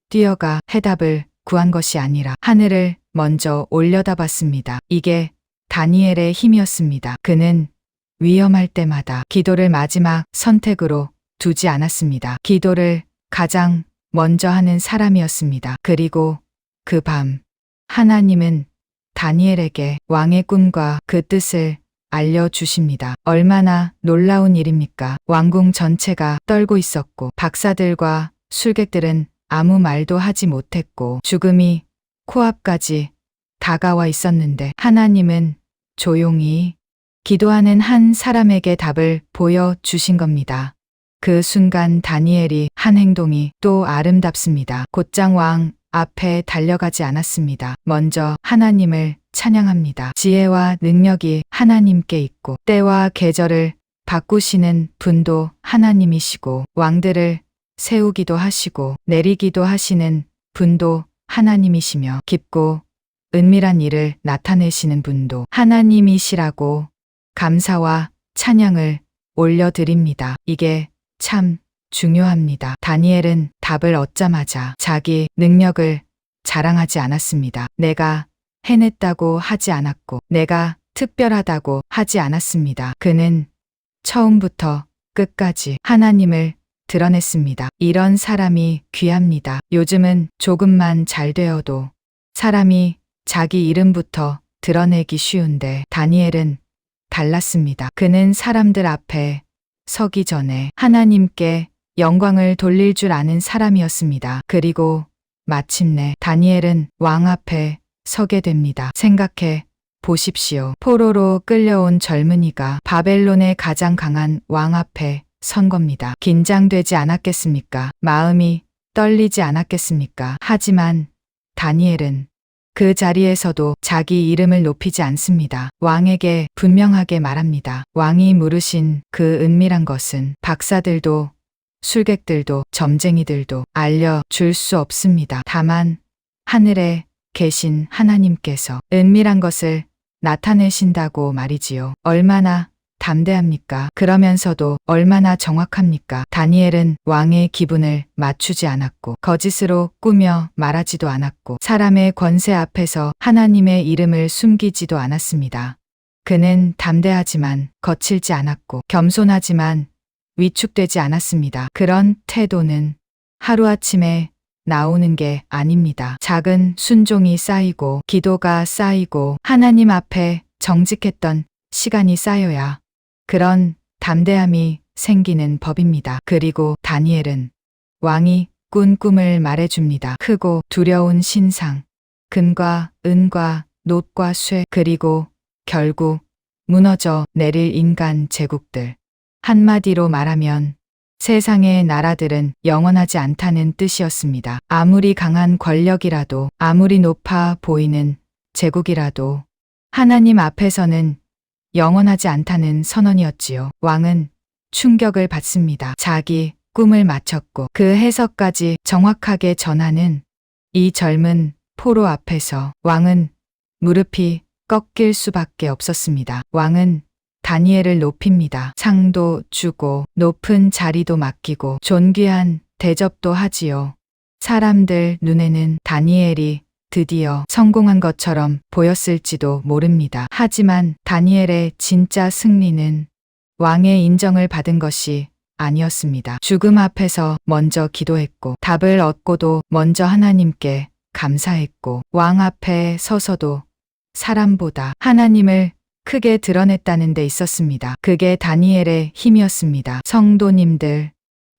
뛰어가 해답을 구한 것이 아니라 하늘을 먼저 올려다봤습니다. 이게 다니엘의 힘이었습니다. 그는 위험할 때마다 기도를 마지막 선택으로 두지 않았습니다. 기도를 가장 먼저 하는 사람이었습니다. 그리고 그 밤 하나님은 다니엘에게 왕의 꿈과 그 뜻을 알려주십니다. 얼마나 놀라운 일입니까? 왕궁 전체가 떨고 있었고 박사들과 술객들은 아무 말도 하지 못했고 죽음이 코앞까지 다가와 있었는데 하나님은 조용히 기도하는 한 사람에게 답을 보여주신 겁니다. 그 순간 다니엘이 한 행동이 또 아름답습니다. 곧장 왕 앞에 달려가지 않았습니다. 먼저 하나님을 찬양합니다. 지혜와 능력이 하나님께 있고 때와 계절을 바꾸시는 분도 하나님이시고 왕들을 세우기도 하시고 내리기도 하시는 분도 하나님이시며 깊고 은밀한 일을 나타내시는 분도 하나님이시라고 감사와 찬양을 올려드립니다. 이게 참 중요합니다. 다니엘은 답을 얻자마자 자기 능력을 자랑하지 않았습니다. 내가 해냈다고 하지 않았고, 내가 특별하다고 하지 않았습니다. 그는 처음부터 끝까지 하나님을 드러냈습니다. 이런 사람이 귀합니다. 요즘은 조금만 잘 되어도 사람이 자기 이름부터 드러내기 쉬운데 다니엘은 달랐습니다. 그는 사람들 앞에 서기 전에 하나님께 영광을 돌릴 줄 아는 사람이었습니다. 그리고 마침내 다니엘은 왕 앞에 서게 됩니다. 생각해 보십시오. 포로로 끌려온 젊은이가 바벨론의 가장 강한 왕 앞에 선 겁니다. 긴장되지 않았겠습니까? 마음이 떨리지 않았겠습니까? 하지만 다니엘은 그 자리에서도 자기 이름을 높이지 않습니다. 왕에게 분명하게 말합니다. 왕이 물으신 그 은밀한 것은 박사들도 술객들도 점쟁이들도 알려줄 수 없습니다. 다만 하늘에 계신 하나님께서 은밀한 것을 나타내신다고 말이지요. 얼마나 담대합니까? 그러면서도 얼마나 정확합니까? 다니엘은 왕의 기분을 맞추지 않았고 거짓으로 꾸며 말하지도 않았고 사람의 권세 앞에서 하나님의 이름을 숨기지도 않았습니다. 그는 담대하지만 거칠지 않았고 겸손하지만 위축되지 않았습니다. 그런 태도는 하루아침에 나오는 게 아닙니다. 작은 순종이 쌓이고 기도가 쌓이고 하나님 앞에 정직했던 시간이 쌓여야 그런 담대함이 생기는 법입니다. 그리고 다니엘은 왕이 꾼 꿈을 말해줍니다. 크고 두려운 신상, 금과 은과 놋과 쇠, 그리고 결국 무너져 내릴 인간 제국들. 한마디로 말하면 세상의 나라들은 영원하지 않다는 뜻이었습니다. 아무리 강한 권력이라도, 아무리 높아 보이는 제국이라도 하나님 앞에서는 영원하지 않다는 선언이었지요. 왕은 충격을 받습니다. 자기 꿈을 마쳤고 그 해석까지 정확하게 전하는 이 젊은 포로 앞에서 왕은 무릎이 꺾일 수밖에 없었습니다. 왕은 다니엘을 높입니다. 상도 주고 높은 자리도 맡기고 존귀한 대접도 하지요. 사람들 눈에는 다니엘이 드디어 성공한 것처럼 보였을지도 모릅니다. 하지만 다니엘의 진짜 승리는 왕의 인정을 받은 것이 아니었습니다. 죽음 앞에서 먼저 기도했고 답을 얻고도 먼저 하나님께 감사했고 왕 앞에 서서도 사람보다 하나님을 크게 드러냈다는 데 있었습니다. 그게 다니엘의 힘이었습니다. 성도님들,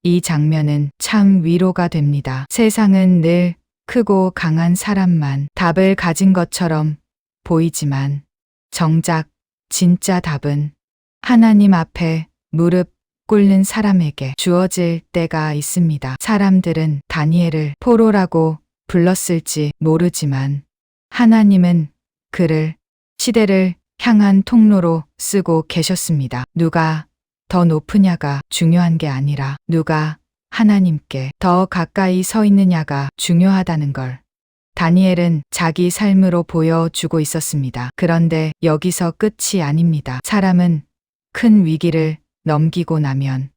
이 장면은 참 위로가 됩니다. 세상은 늘 크고 강한 사람만 답을 가진 것처럼 보이지만 정작 진짜 답은 하나님 앞에 무릎 꿇는 사람에게 주어질 때가 있습니다. 사람들은 다니엘을 포로라고 불렀을지 모르지만 하나님은 그를 시대를 향한 통로로 쓰고 계셨습니다. 누가 더 높으냐가 중요한 게 아니라 누가 하나님께 더 가까이 서 있느냐가 중요하다는 걸 다니엘은 자기 삶으로 보여주고 있었습니다. 그런데 여기서 끝이 아닙니다. 사람은 큰 위기를 넘기고 나면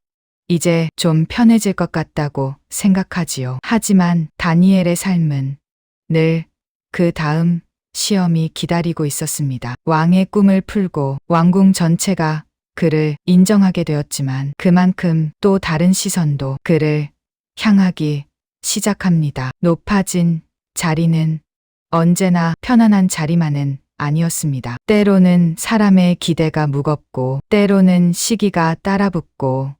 이제 좀 편해질 것 같다고 생각하지요. 하지만 다니엘의 삶은 늘 그 다음 시험이 기다리고 있었습니다. 왕의 꿈을 풀고 왕궁 전체가 그를 인정하게 되었지만 그만큼 또 다른 시선도 그를 향하기 시작합니다. 높아진 자리는 언제나 편안한 자리만은 아니었습니다. 때로는 사람의 기대가 무겁고 때로는 시기가 따라붙고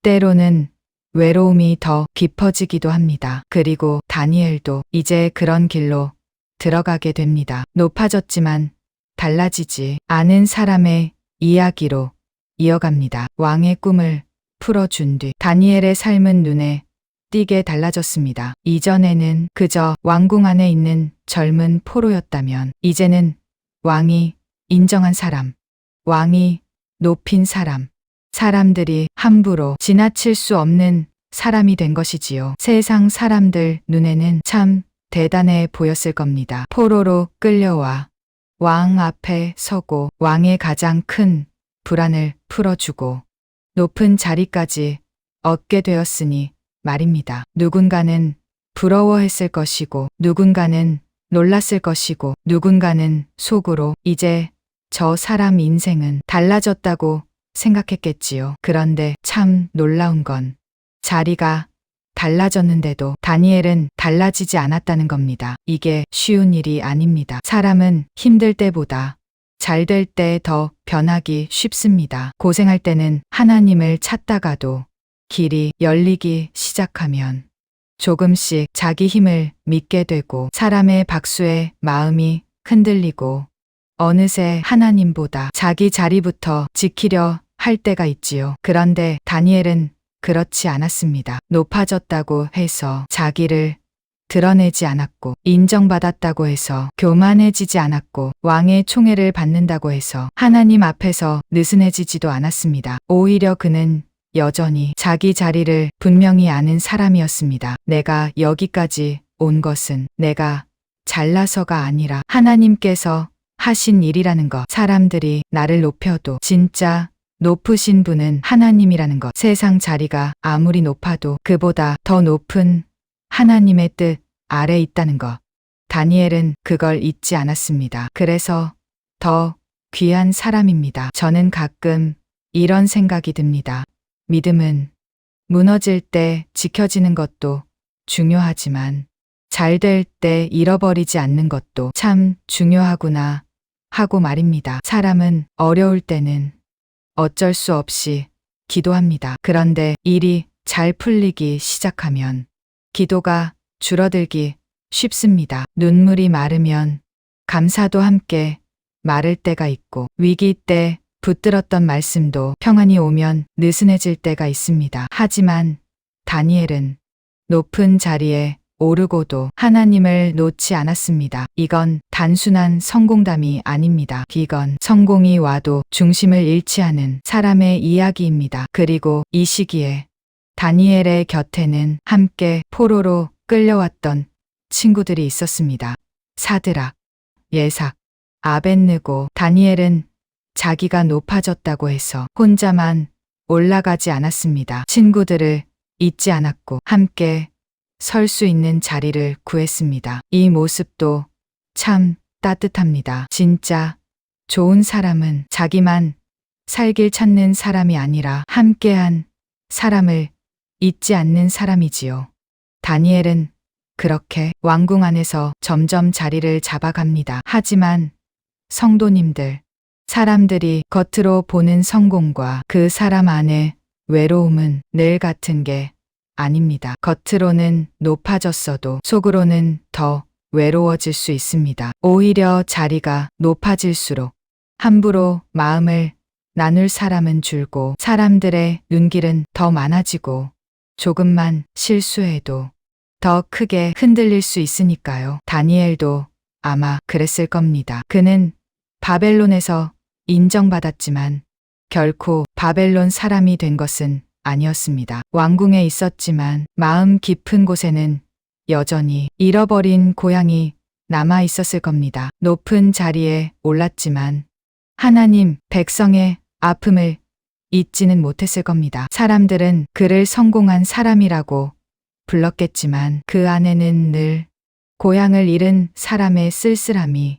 때로는 외로움이 더 깊어지기도 합니다. 그리고 다니엘도 이제 그런 길로 들어가게 됩니다. 높아졌지만 달라지지 않은 사람의 이야기로 이어갑니다. 왕의 꿈을 풀어준 뒤 다니엘의 삶은 눈에 띄게 달라졌습니다. 이전에는 그저 왕궁 안에 있는 젊은 포로였다면 이제는 왕이 인정한 사람, 왕이 높인 사람, 사람들이 함부로 지나칠 수 없는 사람이 된 것이지요. 세상 사람들 눈에는 참 대단해 보였을 겁니다. 포로로 끌려와 왕 앞에 서고 왕의 가장 큰 불안을 풀어주고 높은 자리까지 얻게 되었으니 말입니다. 누군가는 부러워했을 것이고, 누군가는 놀랐을 것이고, 누군가는 속으로 이제 저 사람 인생은 달라졌다고 생각했겠지요. 그런데 참 놀라운 건 자리가 달라졌는데도 다니엘은 달라지지 않았다는 겁니다. 이게 쉬운 일이 아닙니다. 사람은 힘들 때보다 잘 될 때 더 변하기 쉽습니다. 고생할 때는 하나님을 찾다가도 길이 열리기 시작하면 조금씩 자기 힘을 믿게 되고, 사람의 박수에 마음이 흔들리고 어느새 하나님보다 자기 자리부터 지키려 할 때가 있지요. 그런데 다니엘은 그렇지 않았습니다. 높아졌다고 해서 자기를 드러내지 않았고, 인정받았다고 해서 교만해지지 않았고, 왕의 총애를 받는다고 해서 하나님 앞에서 느슨해지지도 않았습니다. 오히려 그는 여전히 자기 자리를 분명히 아는 사람이었습니다. 내가 여기까지 온 것은 내가 잘나서가 아니라 하나님께서 하신 일이라는 것. 사람들이 나를 높여도 진짜 높으신 분은 하나님이라는 것. 세상 자리가 아무리 높아도 그보다 더 높은 하나님의 뜻 아래 있다는 것. 다니엘은 그걸 잊지 않았습니다. 그래서 더 귀한 사람입니다. 저는 가끔 이런 생각이 듭니다. 믿음은 무너질 때 지켜지는 것도 중요하지만 잘 될 때 잃어버리지 않는 것도 참 중요하구나 하고 말입니다. 사람은 어려울 때는 어쩔 수 없이 기도합니다. 그런데 일이 잘 풀리기 시작하면 기도가 줄어들기 쉽습니다. 눈물이 마르면 감사도 함께 마를 때가 있고, 위기 때 붙들었던 말씀도 평안이 오면 느슨해질 때가 있습니다. 하지만 다니엘은 높은 자리에 오르고도 하나님을 놓지 않았습니다. 이건 단순한 성공담이 아닙니다. 이건 성공이 와도 중심을 잃지 않은 사람의 이야기입니다. 그리고 이 시기에 다니엘의 곁에는 함께 포로로 끌려왔던 친구들이 있었습니다. 사드락, 예삭, 아벳느고. 다니엘은 자기가 높아졌다고 해서 혼자만 올라가지 않았습니다. 친구들을 잊지 않았고 함께 설 수 있는 자리를 구했습니다. 이 모습도 참 따뜻합니다. 진짜 좋은 사람은 자기만 살길 찾는 사람이 아니라 함께한 사람을 잊지 않는 사람이지요. 다니엘은 그렇게 왕궁 안에서 점점 자리를 잡아갑니다. 하지만 성도님들, 사람들이 겉으로 보는 성공과 그 사람 안의 외로움은 늘 같은 게 아닙니다. 겉으로는 높아졌어도 속으로는 더 외로워질 수 있습니다. 오히려 자리가 높아질수록 함부로 마음을 나눌 사람은 줄고, 사람들의 눈길은 더 많아지고, 조금만 실수해도 더 크게 흔들릴 수 있으니까요. 다니엘도 아마 그랬을 겁니다. 그는 바벨론에서 인정받았지만 결코 바벨론 사람이 된 것은 아니었습니다. 왕궁에 있었지만 마음 깊은 곳에는 여전히 잃어버린 고향이 남아 있었을 겁니다. 높은 자리에 올랐지만 하나님 백성의 아픔을 잊지는 못했을 겁니다. 사람들은 그를 성공한 사람이라고 불렀겠지만 그 안에는 늘 고향을 잃은 사람의 쓸쓸함이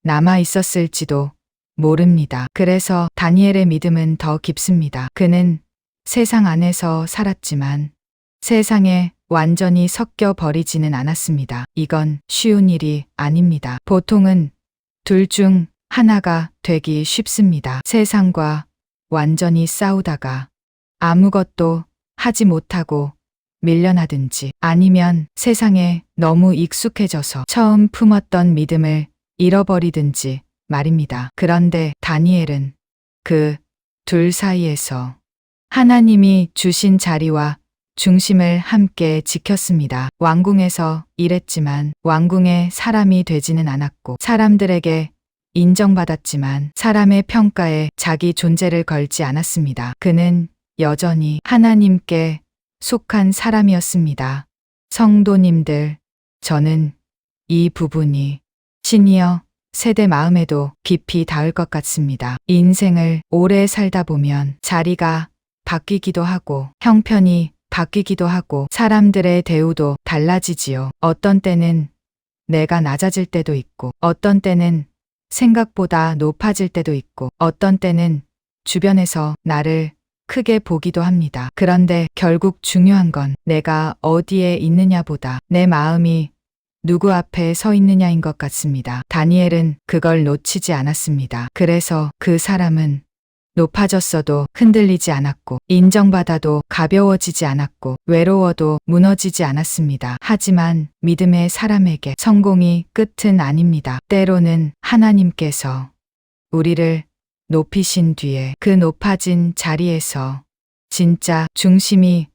남아 있었을지도 모릅니다. 그래서 다니엘의 믿음은 더 깊습니다. 그는 세상 안에서 살았지만 세상에 완전히 섞여 버리지는 않았습니다. 이건 쉬운 일이 아닙니다. 보통은 둘 중 하나가 되기 쉽습니다. 세상과 완전히 싸우다가 아무것도 하지 못하고 밀려나든지, 아니면 세상에 너무 익숙해져서 처음 품었던 믿음을 잃어버리든지 말입니다. 그런데 다니엘은 그 둘 사이에서 하나님이 주신 자리와 중심을 함께 지켰습니다. 왕궁에서 일했지만 왕궁의 사람이 되지는 않았고, 사람들에게 인정받았지만 사람의 평가에 자기 존재를 걸지 않았습니다. 그는 여전히 하나님께 속한 사람이었습니다. 성도님들, 저는 이 부분이 시니어 세대 마음에도 깊이 닿을 것 같습니다. 인생을 오래 살다 보면 자리가 바뀌기도 하고 형편이 바뀌기도 하고 사람들의 대우도 달라지지요. 어떤 때는 내가 낮아질 때도 있고 어떤 때는 생각보다 높아질 때도 있고 어떤 때는 주변에서 나를 크게 보기도 합니다. 그런데 결국 중요한 건 내가 어디에 있느냐보다 내 마음이 누구 앞에 서 있느냐인 것 같습니다. 다니엘은 그걸 놓치지 않았습니다. 그래서 그 사람은 높아졌어도 흔들리지 않았고 인정받아도 가벼워지지 않았고 외로워도 무너지지 않았습니다. 하지만 믿음의 사람에게 성공이 끝은 아닙니다. 때로는 하나님께서 우리를 높이신 뒤에 그 높아진 자리에서 진짜 중심이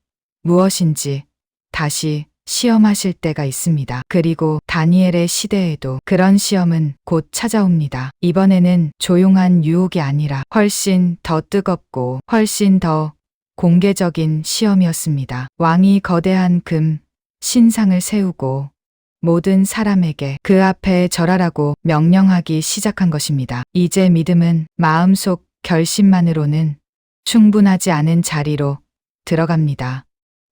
무엇인지 다시 시험하실 때가 있습니다. 그리고 다니엘의 시대에도 그런 시험은 곧 찾아옵니다. 이번에는 조용한 유혹이 아니라 훨씬 더 뜨겁고 훨씬 더 공개적인 시험이었습니다. 왕이 거대한 금 신상을 세우고 모든 사람에게 그 앞에 절하라고 명령하기 시작한 것입니다. 이제 믿음은 마음속 결심만으로는 충분하지 않은 자리로 들어갑니다.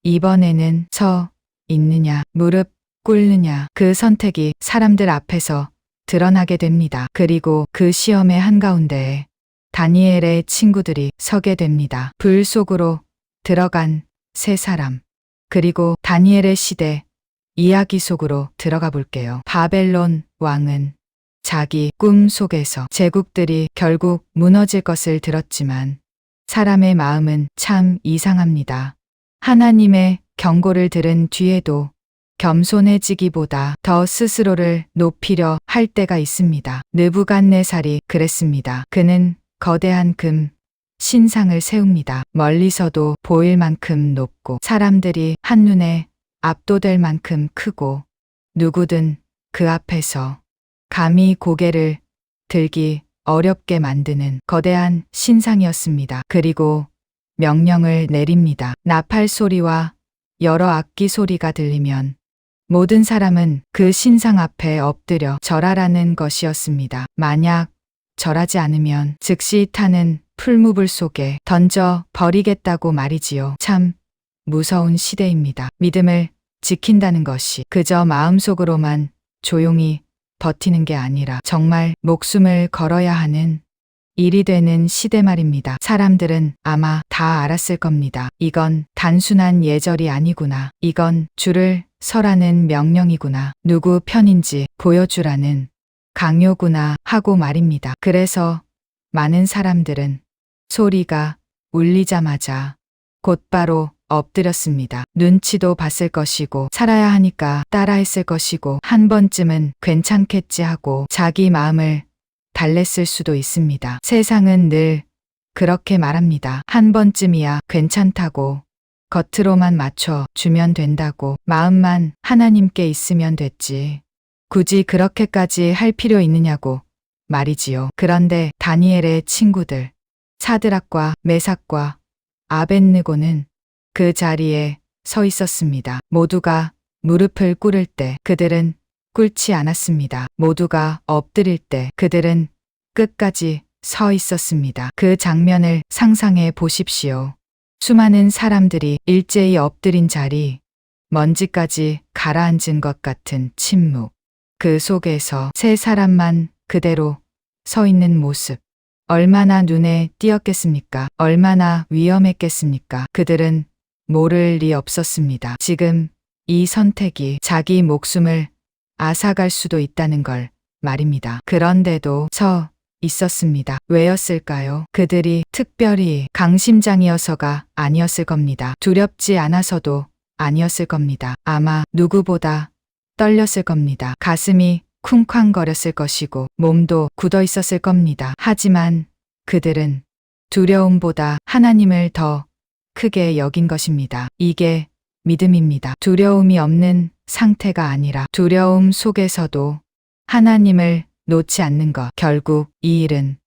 이번에는 서 있느냐, 무릎 꿇느냐, 그 선택이 사람들 앞에서 드러나게 됩니다. 그리고 그 시험의 한가운데에 다니엘의 친구들이 서게 됩니다. 불 속으로 들어간 세 사람. 그리고 다니엘의 시대 이야기 속으로 들어가 볼게요. 바벨론 왕은 자기 꿈 속에서 제국들이 결국 무너질 것을 들었지만 사람의 마음은 참 이상합니다. 하나님의 경고를 들은 뒤에도 겸손해지기보다 더 스스로를 높이려 할 때가 있습니다. 느부갓네살이 그랬습니다. 그는 거대한 금 신상을 세웁니다. 멀리서도 보일 만큼 높고 사람들이 한눈에 압도될 만큼 크고 누구든 그 앞에서 감히 고개를 들기 어렵게 만드는 거대한 신상이었습니다. 그리고 명령을 내립니다. 나팔 소리와 여러 악기 소리가 들리면 모든 사람은 그 신상 앞에 엎드려 절하라는 것이었습니다. 만약 절하지 않으면 즉시 타는 풀무불 속에 던져 버리겠다고 말이지요. 참 무서운 시대입니다. 믿음을 지킨다는 것이 그저 마음속으로만 조용히 버티는 게 아니라 정말 목숨을 걸어야 하는 일이 되는 시대 말입니다. 사람들은 아마 다 알았을 겁니다. 이건 단순한 예절이 아니구나. 이건 줄을 서라는 명령이구나. 누구 편인지 보여주라는 강요구나 하고 말입니다. 그래서 많은 사람들은 소리가 울리자마자 곧바로 엎드렸습니다. 눈치도 봤을 것이고 살아야 하니까 따라했을 것이고 한 번쯤은 괜찮겠지 하고 자기 마음을 달랬을 수도 있습니다. 세상은 늘 그렇게 말합니다. 한 번쯤이야 괜찮다고 겉으로만 맞춰 주면 된다고 마음만 하나님께 있으면 됐지. 굳이 그렇게까지 할 필요 있느냐고 말이지요. 그런데 다니엘의 친구들 사드락과 메삭과 아벳느고는 그 자리에 서 있었습니다. 모두가 무릎을 꿇을 때 그들은 꿇지 않았습니다. 모두가 엎드릴 때 그들은 끝까지 서 있었습니다. 그 장면을 상상해 보십시오. 수많은 사람들이 일제히 엎드린 자리, 먼지까지 가라앉은 것 같은 침묵. 그 속에서 세 사람만 그대로 서 있는 모습. 얼마나 눈에 띄었겠습니까? 얼마나 위험했겠습니까? 그들은 모를 리 없었습니다. 지금 이 선택이 자기 목숨을 앗아갈 수도 있다는 걸 말입니다. 그런데도 서 있었습니다. 왜였을까요? 그들이 특별히 강심장이어서가 아니었을 겁니다. 두렵지 않아서도 아니었을 겁니다. 아마 누구보다 떨렸을 겁니다. 가슴이 쿵쾅거렸을 것이고 몸도 굳어 있었을 겁니다. 하지만 그들은 두려움보다 하나님을 더 크게 여긴 것입니다. 이게 믿음입니다. 두려움이 없는 상태가 아니라 두려움 속에서도 하나님을 놓지 않는 것. 결국 이 일은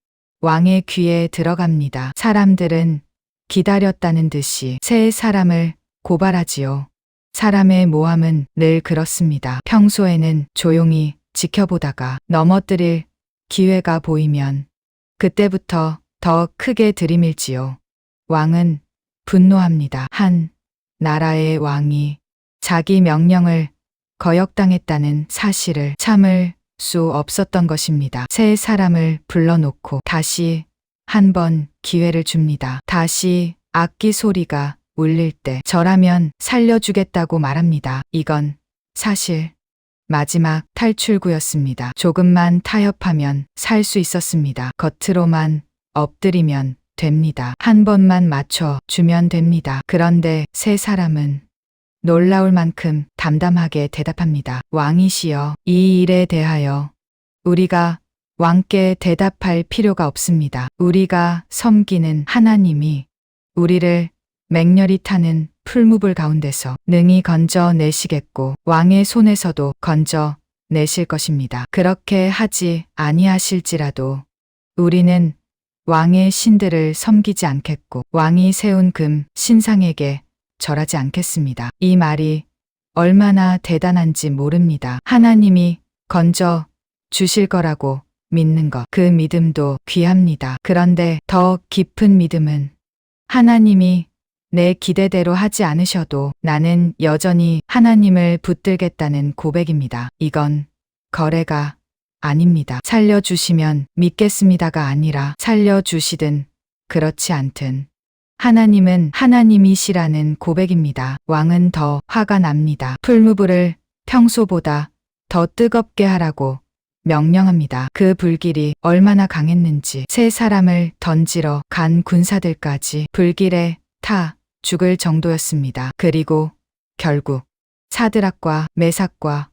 왕의 귀에 들어갑니다. 사람들은 기다렸다는 듯이 세 사람을 고발하지요. 사람의 모함은 늘 그렇습니다. 평소에는 조용히 지켜보다가 넘어뜨릴 기회가 보이면 그때부터 더 크게 들이밀지요. 왕은 분노합니다. 한 나라의 왕이 자기 명령을 거역당했다는 사실을 참을 수 없었던 것입니다. 세 사람을 불러놓고 다시 한 번 기회를 줍니다. 다시 악기 소리가 울릴 때 저라면 살려주겠다고 말합니다. 이건 사실 마지막 탈출구였습니다. 조금만 타협하면 살 수 있었습니다. 겉으로만 엎드리면 됩니다. 한 번만 맞춰 주면 됩니다. 그런데 세 사람은 놀라울 만큼 담담하게 대답합니다. 왕이시여, 이 일에 대하여 우리가 왕께 대답할 필요가 없습니다. 우리가 섬기는 하나님이 우리를 맹렬히 타는 풀무불 가운데서 능히 건져 내시겠고 왕의 손에서도 건져 내실 것입니다. 그렇게 하지 아니하실지라도 우리는 왕의 신들을 섬기지 않겠고 왕이 세운 금 신상에게 절하지 않겠습니다. 이 말이 얼마나 대단한지 모릅니다. 하나님이 건져 주실 거라고 믿는 것, 그 믿음도 귀합니다. 그런데 더 깊은 믿음은 하나님이 내 기대대로 하지 않으셔도 나는 여전히 하나님을 붙들겠다는 고백입니다. 이건 거래가 아닙니다. 살려주시면 믿겠습니다가 아니라 살려주시든 그렇지 않든 하나님은 하나님이시라는 고백입니다. 왕은 더 화가 납니다. 풀무불을 평소보다 더 뜨겁게 하라고 명령합니다. 그 불길이 얼마나 강했는지 세 사람을 던지러 간 군사들까지 불길에 타 죽을 정도였습니다. 그리고 결국 사드락과 메삭과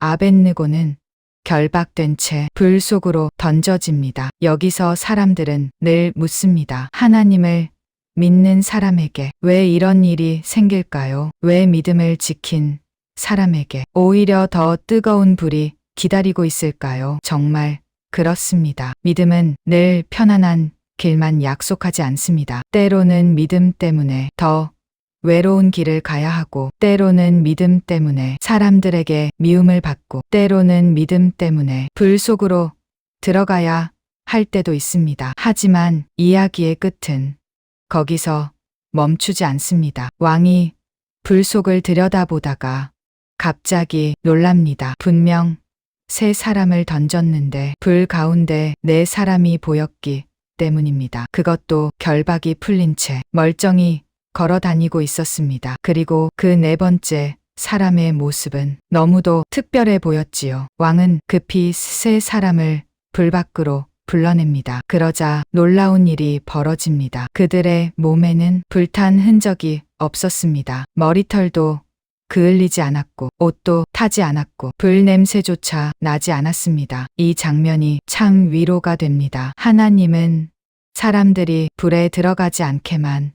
아벳느고는 결박된 채 불 속으로 던져집니다. 여기서 사람들은 늘 묻습니다. 하나님을 믿는 사람에게 왜 이런 일이 생길까요? 왜 믿음을 지킨 사람에게 오히려 더 뜨거운 불이 기다리고 있을까요? 정말 그렇습니다. 믿음은 늘 편안한 길만 약속하지 않습니다. 때로는 믿음 때문에 더 외로운 길을 가야 하고, 때로는 믿음 때문에 사람들에게 미움을 받고, 때로는 믿음 때문에 불 속으로 들어가야 할 때도 있습니다. 하지만 이야기의 끝은 거기서 멈추지 않습니다. 왕이 불 속을 들여다보다가 갑자기 놀랍니다. 분명 세 사람을 던졌는데 불 가운데 네 사람이 보였기 때문입니다. 그것도 결박이 풀린 채 멀쩡히 걸어 다니고 있었습니다. 그리고 그 네 번째 사람의 모습은 너무도 특별해 보였지요. 왕은 급히 세 사람을 불 밖으로 불러냅니다. 그러자 놀라운 일이 벌어집니다. 그들의 몸에는 불탄 흔적이 없었습니다. 머리털도 그을리지 않았고 옷도 타지 않았고 불 냄새조차 나지 않았습니다. 이 장면이 참 위로가 됩니다. 하나님은 사람들이 불에 들어가지 않게만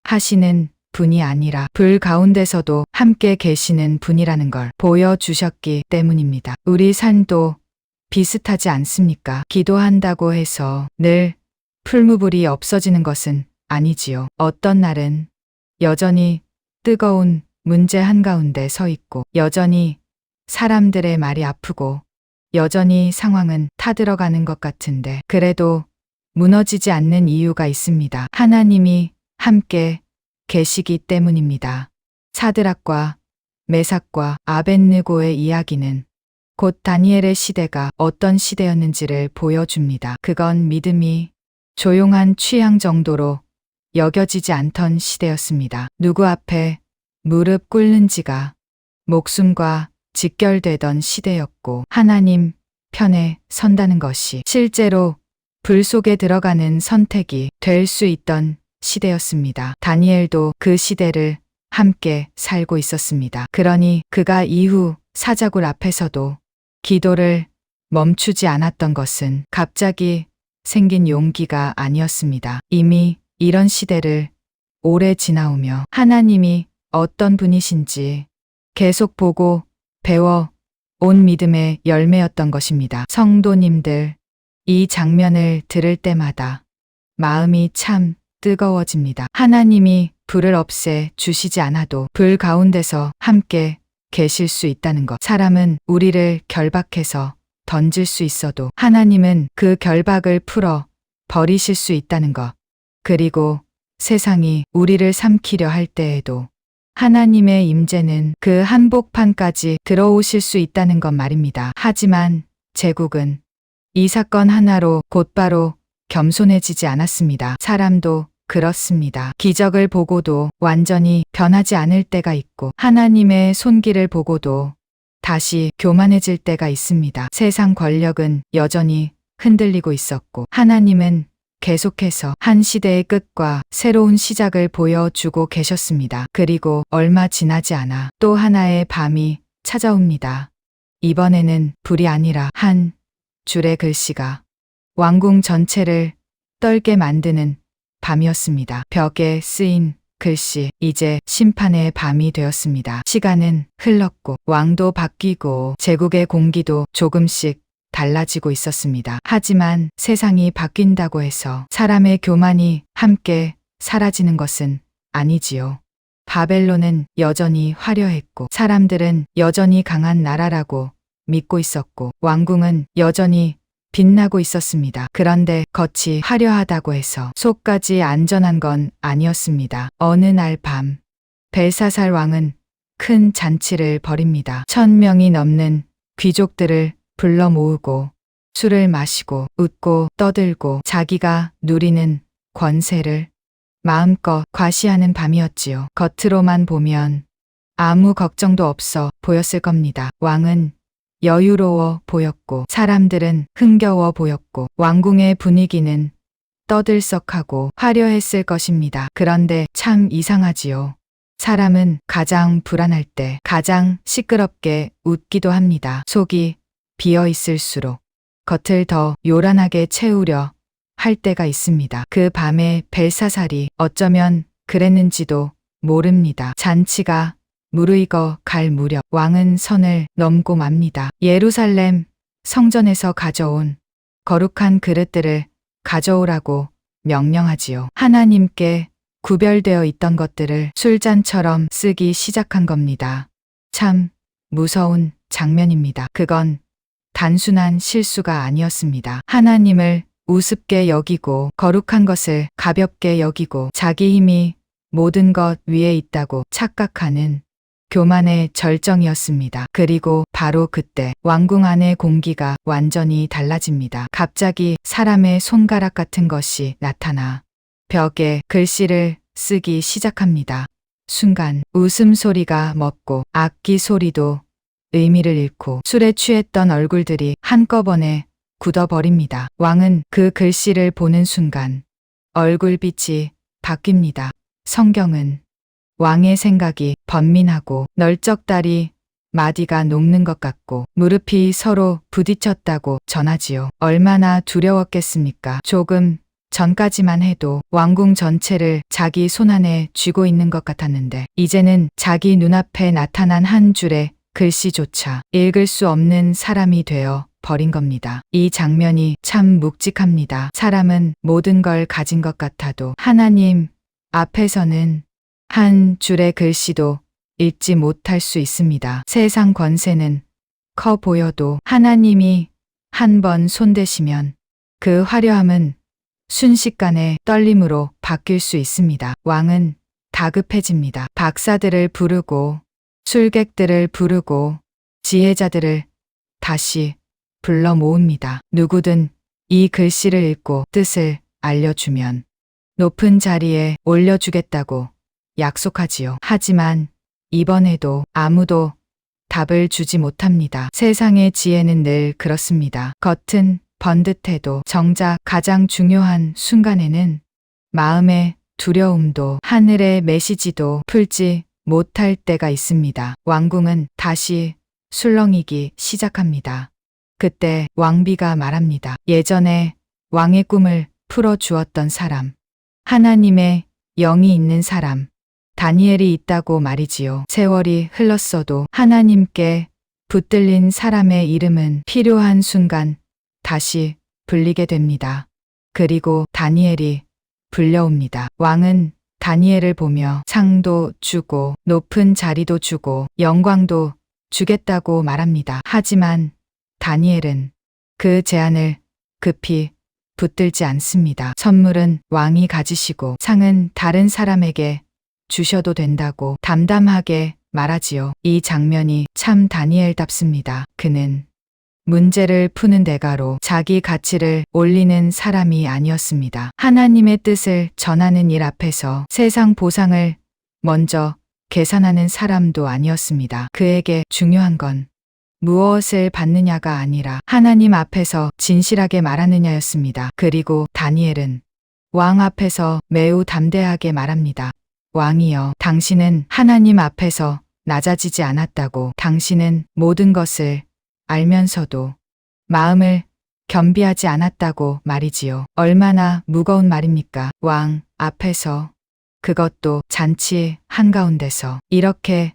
하시는 분이 아니라 불 가운데서도 함께 계시는 분이라는 걸 보여주셨기 때문입니다. 우리 삶도 비슷하지 않습니까? 기도한다고 해서 늘 풀무불이 없어지는 것은 아니지요. 어떤 날은 여전히 뜨거운 문제 한가운데 서 있고, 여전히 사람들의 말이 아프고, 여전히 상황은 타들어가는 것 같은데, 그래도 무너지지 않는 이유가 있습니다. 하나님이 함께 계시기 때문입니다. 사드락과 메삭과 아벳느고의 이야기는 곧 다니엘의 시대가 어떤 시대였는지를 보여줍니다. 그건 믿음이 조용한 취향 정도로 여겨지지 않던 시대였습니다. 누구 앞에 무릎 꿇는 지가 목숨과 직결되던 시대였고, 하나님 편에 선다는 것이 실제로 불 속에 들어가는 선택이 될 수 있던 시대였습니다. 다니엘도 그 시대를 함께 살고 있었습니다. 그러니 그가 이후 사자굴 앞에서도 기도를 멈추지 않았던 것은 갑자기 생긴 용기가 아니었습니다. 이미 이런 시대를 오래 지나오며 하나님이 어떤 분이신지 계속 보고 배워 온 믿음의 열매였던 것입니다. 성도님들, 이 장면을 들을 때마다 마음이 참 뜨거워집니다. 하나님이 불을 없애 주시지 않아도 불 가운데서 함께 계실 수 있다는 것. 사람은 우리를 결박해서 던질 수 있어도 하나님은 그 결박을 풀어 버리실 수 있다는 것. 그리고 세상이 우리를 삼키려 할 때에도 하나님의 임재는 그 한복판까지 들어오실 수 있다는 것 말입니다. 하지만 제국은 이 사건 하나로 곧바로 겸손해지지 않았습니다. 사람도 그렇습니다. 기적을 보고도 완전히 변하지 않을 때가 있고 하나님의 손길을 보고도 다시 교만해질 때가 있습니다. 세상 권력은 여전히 흔들리고 있었고 하나님은 계속해서 한 시대의 끝과 새로운 시작을 보여주고 계셨습니다. 그리고 얼마 지나지 않아 또 하나의 밤이 찾아옵니다. 이번에는 불이 아니라 한 줄의 글씨가 왕궁 전체를 떨게 만드는 밤이었습니다. 벽에 쓰인 글씨, 이제 심판의 밤이 되었습니다. 시간은 흘렀고 왕도 바뀌고 제국의 공기도 조금씩 달라지고 있었습니다. 하지만 세상이 바뀐다고 해서 사람의 교만이 함께 사라지는 것은 아니지요. 바벨론은 여전히 화려했고 사람들은 여전히 강한 나라라고 믿고 있었고 왕궁은 여전히 빛나고 있었습니다. 그런데 겉이 화려하다고 해서 속까지 안전한 건 아니었습니다. 어느 날 밤 벨사살 왕은 큰 잔치를 벌입니다. 1000명이 넘는 귀족들을 불러 모으고 술을 마시고 웃고 떠들고 자기가 누리는 권세를 마음껏 과시하는 밤이었지요. 겉으로만 보면 아무 걱정도 없어 보였을 겁니다. 왕은 여유로워 보였고 사람들은 흥겨워 보였고 왕궁의 분위기는 떠들썩하고 화려했을 것입니다. 그런데 참 이상하지요. 사람은 가장 불안할 때 가장 시끄럽게 웃기도 합니다. 속이 비어 있을수록 겉을 더 요란하게 채우려 할 때가 있습니다. 그 밤에 벨사살이 어쩌면 그랬는지도 모릅니다. 잔치가 무르익어 갈 무렵 왕은 선을 넘고 맙니다. 예루살렘 성전에서 가져온 거룩한 그릇들을 가져오라고 명령하지요. 하나님께 구별되어 있던 것들을 술잔처럼 쓰기 시작한 겁니다. 참 무서운 장면입니다. 그건 단순한 실수가 아니었습니다. 하나님을 우습게 여기고 거룩한 것을 가볍게 여기고 자기 힘이 모든 것 위에 있다고 착각하는 교만의 절정이었습니다. 그리고 바로 그때 왕궁 안의 공기가 완전히 달라집니다. 갑자기 사람의 손가락 같은 것이 나타나 벽에 글씨를 쓰기 시작합니다. 순간 웃음소리가 멎고 악기 소리도 의미를 잃고 술에 취했던 얼굴들이 한꺼번에 굳어버립니다. 왕은 그 글씨를 보는 순간 얼굴빛이 바뀝니다. 성경은 왕의 생각이 번민하고 널쩍다리 마디가 녹는 것 같고 무릎이 서로 부딪혔다고 전하지요. 얼마나 두려웠겠습니까? 조금 전까지만 해도 왕궁 전체를 자기 손안에 쥐고 있는 것 같았는데 이제는 자기 눈앞에 나타난 한 줄의 글씨조차 읽을 수 없는 사람이 되어 버린 겁니다. 이 장면이 참 묵직합니다. 사람은 모든 걸 가진 것 같아도 하나님 앞에서는 한 줄의 글씨도 읽지 못할 수 있습니다. 세상 권세는 커 보여도 하나님이 한 번 손대시면 그 화려함은 순식간에 떨림으로 바뀔 수 있습니다. 왕은 다급해집니다. 박사들을 부르고 술객들을 부르고 지혜자들을 다시 불러 모읍니다. 누구든 이 글씨를 읽고 뜻을 알려주면 높은 자리에 올려주겠다고 약속하지요. 하지만 이번에도 아무도 답을 주지 못합니다. 세상의 지혜는 늘 그렇습니다. 겉은 번듯해도 정작 가장 중요한 순간에는 마음의 두려움도 하늘의 메시지도 풀지 못할 때가 있습니다. 왕궁은 다시 술렁이기 시작합니다. 그때 왕비가 말합니다. 예전에 왕의 꿈을 풀어주었던 사람, 하나님의 영이 있는 사람, 다니엘이 있다고 말이지요. 세월이 흘렀어도 하나님께 붙들린 사람의 이름은 필요한 순간 다시 불리게 됩니다. 그리고 다니엘이 불려옵니다. 왕은 다니엘을 보며 상도 주고 높은 자리도 주고 영광도 주겠다고 말합니다. 하지만 다니엘은 그 제안을 급히 붙들지 않습니다. 선물은 왕이 가지시고 상은 다른 사람에게 주셔도 된다고 담담하게 말하지요. 이 장면이 참 다니엘답습니다. 그는 문제를 푸는 대가로 자기 가치를 올리는 사람이 아니었습니다. 하나님의 뜻을 전하는 일 앞에서 세상 보상을 먼저 계산하는 사람도 아니었습니다. 그에게 중요한 건 무엇을 받느냐가 아니라 하나님 앞에서 진실하게 말하느냐였습니다. 그리고 다니엘은 왕 앞에서 매우 담대하게 말합니다. 왕이여, 당신은 하나님 앞에서 낮아지지 않았다고. 당신은 모든 것을 알면서도 마음을 겸비하지 않았다고 말이지요. 얼마나 무거운 말입니까? 왕 앞에서, 그것도 잔치 한가운데서 이렇게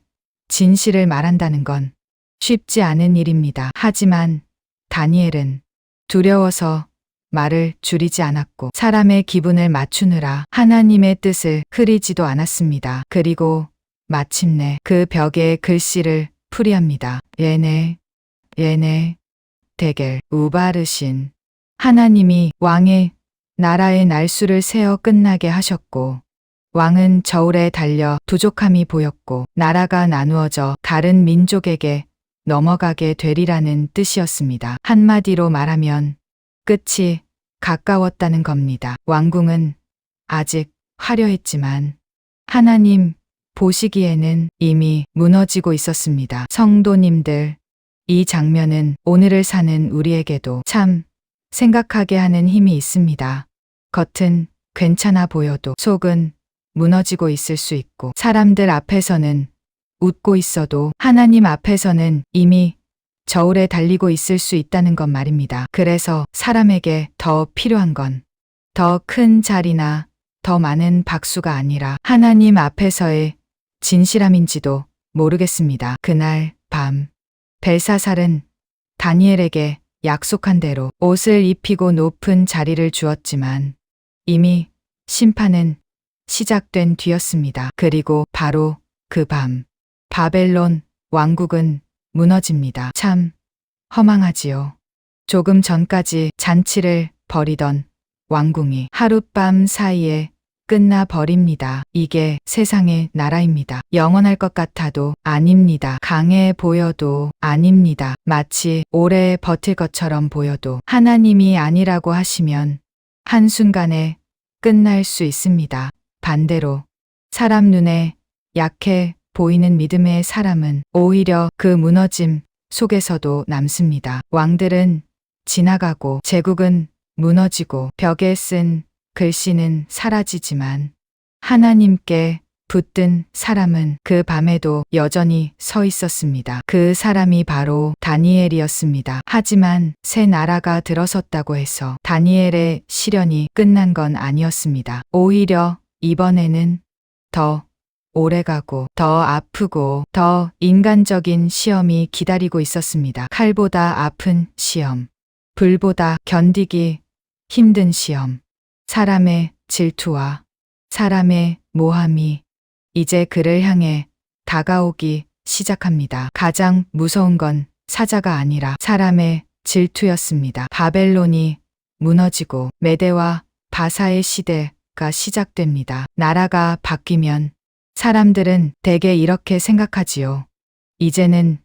진실을 말한다는 건 쉽지 않은 일입니다. 하지만 다니엘은 두려워서 말을 줄이지 않았고 사람의 기분을 맞추느라 하나님의 뜻을 흐리지도 않았습니다. 그리고 마침내 그 벽에 글씨를 풀이합니다. 예네 데겔 우바르신. 하나님이 왕의 나라의 날수를 세어 끝나게 하셨고 왕은 저울에 달려 부족함이 보였고 나라가 나누어져 다른 민족에게 넘어가게 되리라는 뜻이었습니다. 한마디로 말하면 끝이 가까웠다는 겁니다. 왕궁은 아직 화려했지만 하나님 보시기에는 이미 무너지고 있었습니다. 성도님들, 이 장면은 오늘을 사는 우리에게도 참 생각하게 하는 힘이 있습니다. 겉은 괜찮아 보여도 속은 무너지고 있을 수 있고 사람들 앞에서는 웃고 있어도 하나님 앞에서는 이미 저울에 달리고 있을 수 있다는 것 말입니다. 그래서 사람에게 더 필요한 건 더 큰 자리나 더 많은 박수가 아니라 하나님 앞에서의 진실함인지도 모르겠습니다. 그날 밤 벨사살은 다니엘에게 약속한 대로 옷을 입히고 높은 자리를 주었지만 이미 심판은 시작된 뒤였습니다. 그리고 바로 그 밤 바벨론 왕국은 무너집니다. 참 허망하지요. 조금 전까지 잔치를 벌이던 왕궁이 하룻밤 사이에 끝나버립니다. 이게 세상의 나라입니다. 영원할 것 같아도 아닙니다. 강해 보여도 아닙니다. 마치 오래 버틸 것처럼 보여도 하나님이 아니라고 하시면 한순간에 끝날 수 있습니다. 반대로 사람 눈에 약해 보이는 믿음의 사람은 오히려 그 무너짐 속에서도 남습니다. 왕들은 지나가고 제국은 무너지고 벽에 쓴 글씨는 사라지지만 하나님께 붙든 사람은 그 밤에도 여전히 서 있었습니다. 그 사람이 바로 다니엘이었습니다. 하지만 새 나라가 들어섰다고 해서 다니엘의 시련이 끝난 건 아니었습니다. 오히려 이번에는 더 오래가고 더 아프고 더 인간적인 시험이 기다리고 있었습니다. 칼보다 아픈 시험, 불보다 견디기 힘든 시험, 사람의 질투와 사람의 모함이 이제 그를 향해 다가오기 시작합니다. 가장 무서운 건 사자가 아니라 사람의 질투였습니다. 바벨론이 무너지고 메대와 바사의 시대가 시작됩니다. 나라가 바뀌면 사람들은 대개 이렇게 생각하지요. 이제는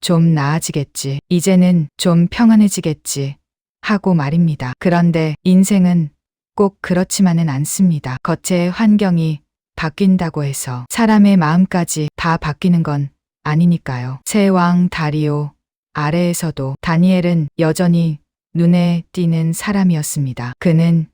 좀 나아지겠지. 이제는 좀 평안해지겠지. 하고 말입니다. 그런데 인생은 꼭 그렇지만은 않습니다. 겉의 환경이 바뀐다고 해서 사람의 마음까지 다 바뀌는 건 아니니까요. 새 왕 다리오 아래에서도 다니엘은 여전히 눈에 띄는 사람이었습니다. 그는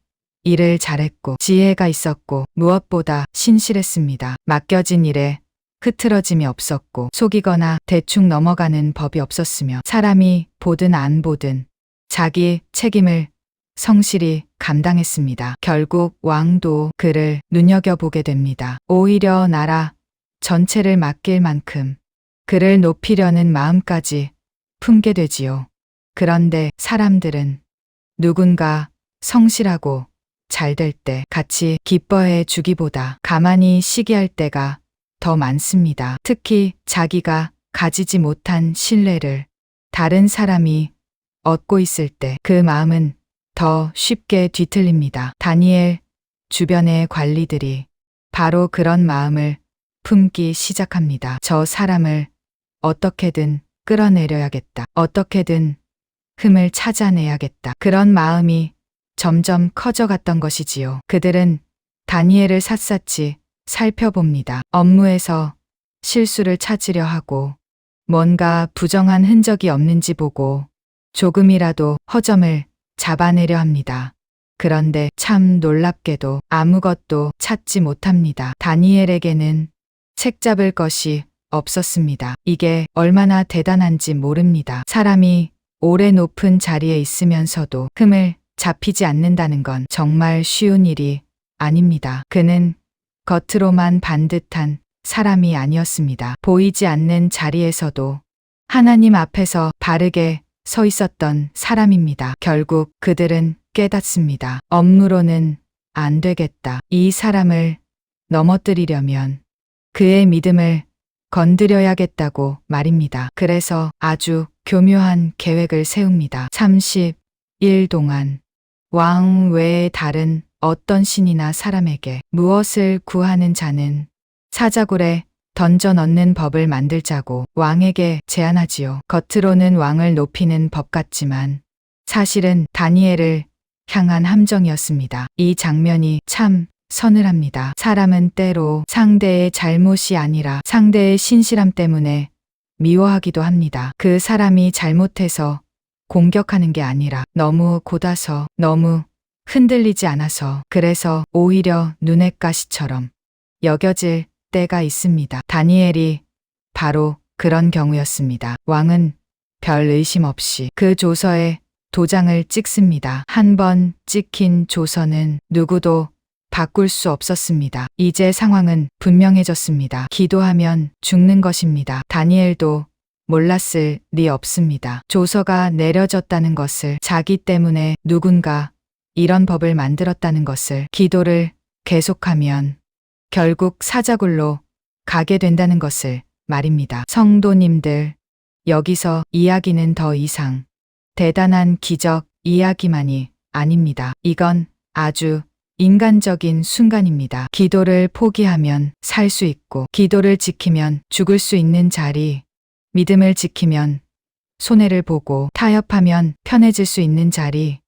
일을 잘했고 지혜가 있었고 무엇보다 신실했습니다. 맡겨진 일에 흐트러짐이 없었고 속이거나 대충 넘어가는 법이 없었으며 사람이 보든 안 보든 자기 책임을 성실히 감당했습니다. 결국 왕도 그를 눈여겨보게 됩니다. 오히려 나라 전체를 맡길 만큼 그를 높이려는 마음까지 품게 되지요. 그런데 사람들은 누군가 성실하고 잘 될 때 같이 기뻐해 주기보다 가만히 시기할 때가 더 많습니다. 특히 자기가 가지지 못한 신뢰를 다른 사람이 얻고 있을 때 그 마음은 더 쉽게 뒤틀립니다. 다니엘 주변의 관리들이 바로 그런 마음을 품기 시작합니다. 저 사람을 어떻게든 끌어내려야겠다. 어떻게든 흠을 찾아내야겠다. 그런 마음이 점점 커져갔던 것이지요. 그들은 다니엘을 샅샅이 살펴봅니다. 업무에서 실수를 찾으려 하고 뭔가 부정한 흔적이 없는지 보고 조금이라도 허점을 잡아내려 합니다. 그런데 참 놀랍게도 아무것도 찾지 못합니다. 다니엘에게는 책 잡을 것이 없었습니다. 이게 얼마나 대단한지 모릅니다. 사람이 오래 높은 자리에 있으면서도 흠을 잡히지 않는다는 건 정말 쉬운 일이 아닙니다. 그는 겉으로만 반듯한 사람이 아니었습니다. 보이지 않는 자리에서도 하나님 앞에서 바르게 서 있었던 사람입니다. 결국 그들은 깨닫습니다. 업무로는 안 되겠다. 이 사람을 넘어뜨리려면 그의 믿음을 건드려야겠다고 말입니다. 그래서 아주 교묘한 계획을 세웁니다. 30일 동안 왕 외에 다른 어떤 신이나 사람에게 무엇을 구하는 자는 사자굴에 던져 넣는 법을 만들자고 왕에게 제안하지요. 겉으로는 왕을 높이는 법 같지만 사실은 다니엘을 향한 함정이었습니다. 이 장면이 참 서늘합니다. 사람은 때로 상대의 잘못이 아니라 상대의 신실함 때문에 미워하기도 합니다. 그 사람이 잘못해서 공격하는 게 아니라 너무 곧아서 너무 흔들리지 않아서 그래서 오히려 눈엣 가시처럼 여겨질 때가 있습니다. 다니엘이 바로 그런 경우였습니다. 왕은 별 의심 없이 그 조서에 도장을 찍습니다. 한 번 찍힌 조서는 누구도 바꿀 수 없었습니다. 이제 상황은 분명해졌습니다. 기도하면 죽는 것입니다. 다니엘도 몰랐을 리 없습니다. 조서가 내려졌다는 것을, 자기 때문에 누군가 이런 법을 만들었다는 것을, 기도를 계속하면 결국 사자굴로 가게 된다는 것을 말입니다. 성도님들, 여기서 이야기는 더 이상 대단한 기적 이야기만이 아닙니다. 이건 아주 인간적인 순간입니다. 기도를 포기하면 살 수 있고, 기도를 지키면 죽을 수 있는 자리, 믿음을 지키면 손해를 보고, 타협하면 편해질 수 있는 자리,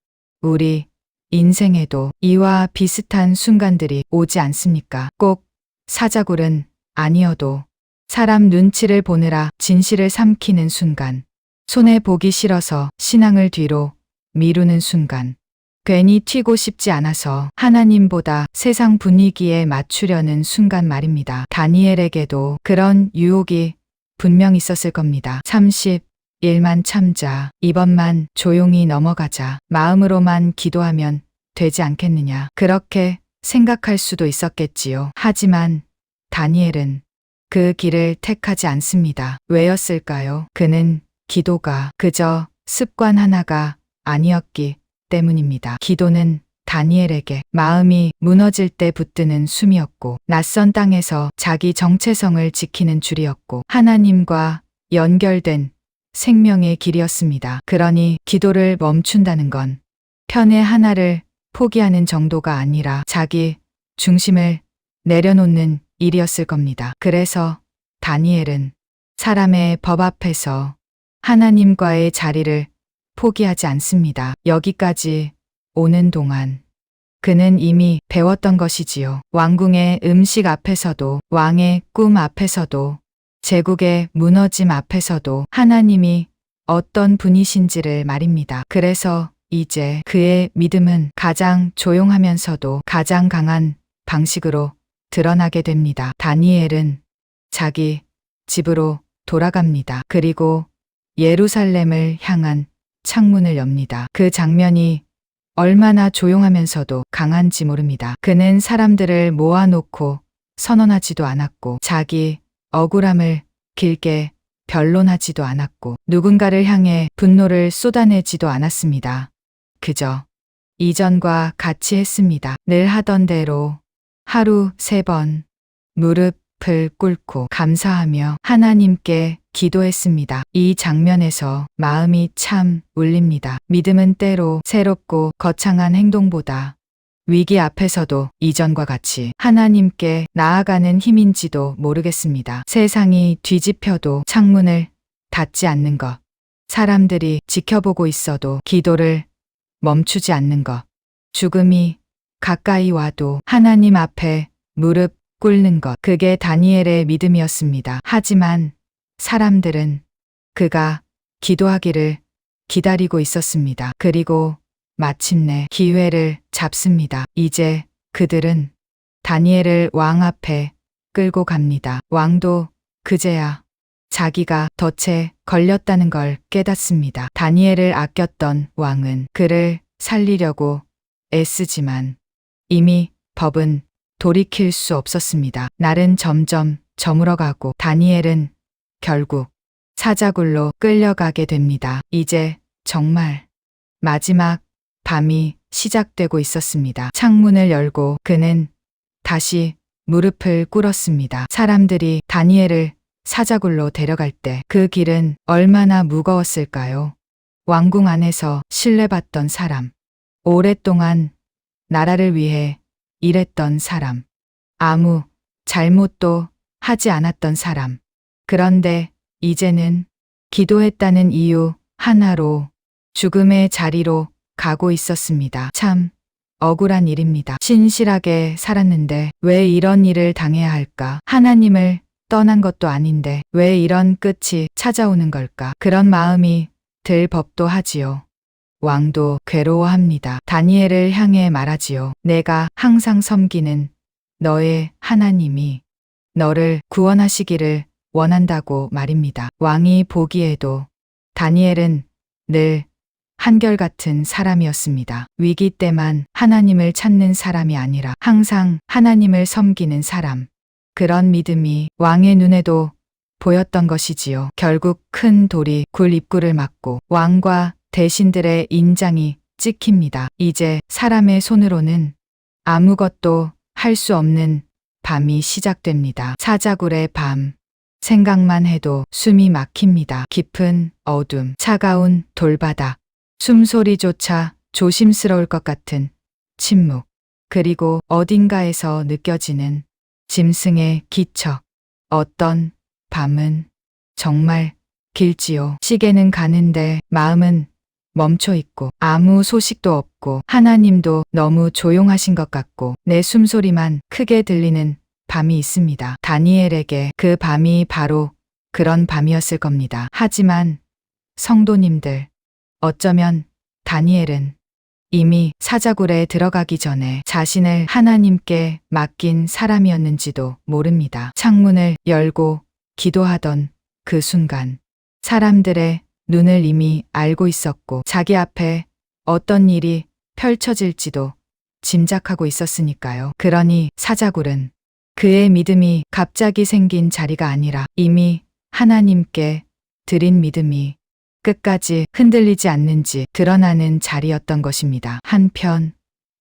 우리 인생에도 이와 비슷한 순간들이 오지 않습니까? 꼭 사자굴은 아니어도 사람 눈치를 보느라 진실을 삼키는 순간, 손해보기 싫어서 신앙을 뒤로 미루는 순간, 괜히 튀고 싶지 않아서 하나님보다 세상 분위기에 맞추려는 순간 말입니다. 다니엘에게도 그런 유혹이 분명 있었을 겁니다. 30일만 참자, 이번만 조용히 넘어가자, 마음으로만 기도하면 되지 않겠느냐, 그렇게 생각할 수도 있었겠지요. 하지만 다니엘은 그 길을 택하지 않습니다. 왜였을까요? 그는 기도가 그저 습관 하나가 아니었기 때문입니다. 기도는 다니엘에게 마음이 무너질 때 붙드는 숨이었고, 낯선 땅에서 자기 정체성을 지키는 줄이었고, 하나님과 연결된 생명의 길이었습니다. 그러니 기도를 멈춘다는 건 편의 하나를 포기하는 정도가 아니라 자기 중심을 내려놓는 일이었을 겁니다. 그래서 다니엘은 사람의 법 앞에서 하나님과의 자리를 포기하지 않습니다. 여기까지 오는 동안 그는 이미 배웠던 것이지요. 왕궁의 음식 앞에서도, 왕의 꿈 앞에서도, 제국의 무너짐 앞에서도 하나님이 어떤 분이신지를 말입니다. 그래서 이제 그의 믿음은 가장 조용하면서도 가장 강한 방식으로 드러나게 됩니다. 다니엘은 자기 집으로 돌아갑니다. 그리고 예루살렘을 향한 창문을 엽니다. 그 장면이 얼마나 조용하면서도 강한지 모릅니다. 그는 사람들을 모아놓고 선언하지도 않았고, 자기 억울함을 길게 변론하지도 않았고, 누군가를 향해 분노를 쏟아내지도 않았습니다. 그저 이전과 같이 했습니다. 늘 하던 대로 하루 3번 무릎 무릎을 꿇고 감사하며 하나님께 기도했습니다. 이 장면에서 마음이 참 울립니다. 믿음은 때로 새롭고 거창한 행동보다 위기 앞에서도 이전과 같이 하나님께 나아가는 힘인지도 모르겠습니다. 세상이 뒤집혀도 창문을 닫지 않는 것, 사람들이 지켜보고 있어도 기도를 멈추지 않는 것, 죽음이 가까이 와도 하나님 앞에 무릎 꿇는 것, 그게 다니엘의 믿음이었습니다. 하지만 사람들은 그가 기도하기를 기다리고 있었습니다. 그리고 마침내 기회를 잡습니다. 이제 그들은 다니엘을 왕 앞에 끌고 갑니다. 왕도 그제야 자기가 덫에 걸렸다는 걸 깨닫습니다. 다니엘을 아꼈던 왕은 그를 살리려고 애쓰지만 이미 법은 돌이킬 수 없었습니다. 날은 점점 저물어가고 다니엘은 결국 사자굴로 끌려가게 됩니다. 이제 정말 마지막 밤이 시작되고 있었습니다. 창문을 열고 그는 다시 무릎을 꿇었습니다. 사람들이 다니엘을 사자굴로 데려갈 때 그 길은 얼마나 무거웠을까요? 왕궁 안에서 신뢰받던 사람, 오랫동안 나라를 위해 일했던 사람, 아무 잘못도 하지 않았던 사람. 그런데 이제는 기도했다는 이유 하나로 죽음의 자리로 가고 있었습니다. 참 억울한 일입니다. 신실하게 살았는데 왜 이런 일을 당해야 할까? 하나님을 떠난 것도 아닌데 왜 이런 끝이 찾아오는 걸까? 그런 마음이 들 법도 하지요. 왕도 괴로워합니다. 다니엘을 향해 말하지요. 내가 항상 섬기는 너의 하나님이 너를 구원하시기를 원한다고 말입니다. 왕이 보기에도 다니엘은 늘 한결같은 사람이었습니다. 위기 때만 하나님을 찾는 사람이 아니라 항상 하나님을 섬기는 사람. 그런 믿음이 왕의 눈에도 보였던 것이지요. 결국 큰 돌이 굴 입구를 막고 왕과 대신들의 인장이 찍힙니다. 이제 사람의 손으로는 아무것도 할 수 없는 밤이 시작됩니다. 사자굴의 밤. 생각만 해도 숨이 막힙니다. 깊은 어둠, 차가운 돌바닥, 숨소리조차 조심스러울 것 같은 침묵, 그리고 어딘가에서 느껴지는 짐승의 기척. 어떤 밤은 정말 길지요. 시계는 가는데 마음은 멈춰 있고 아무 소식도 없고 하나님도 너무 조용하신 것 같고 내 숨소리만 크게 들리는 밤이 있습니다. 다니엘에게 그 밤이 바로 그런 밤이었을 겁니다. 하지만 성도님들, 어쩌면 다니엘은 이미 사자굴에 들어가기 전에 자신을 하나님께 맡긴 사람이었는지도 모릅니다. 창문을 열고 기도하던 그 순간 사람들의 눈을 이미 알고 있었고 자기 앞에 어떤 일이 펼쳐질지도 짐작하고 있었으니까요. 그러니 사자굴은 그의 믿음이 갑자기 생긴 자리가 아니라 이미 하나님께 드린 믿음이 끝까지 흔들리지 않는지 드러나는 자리였던 것입니다. 한편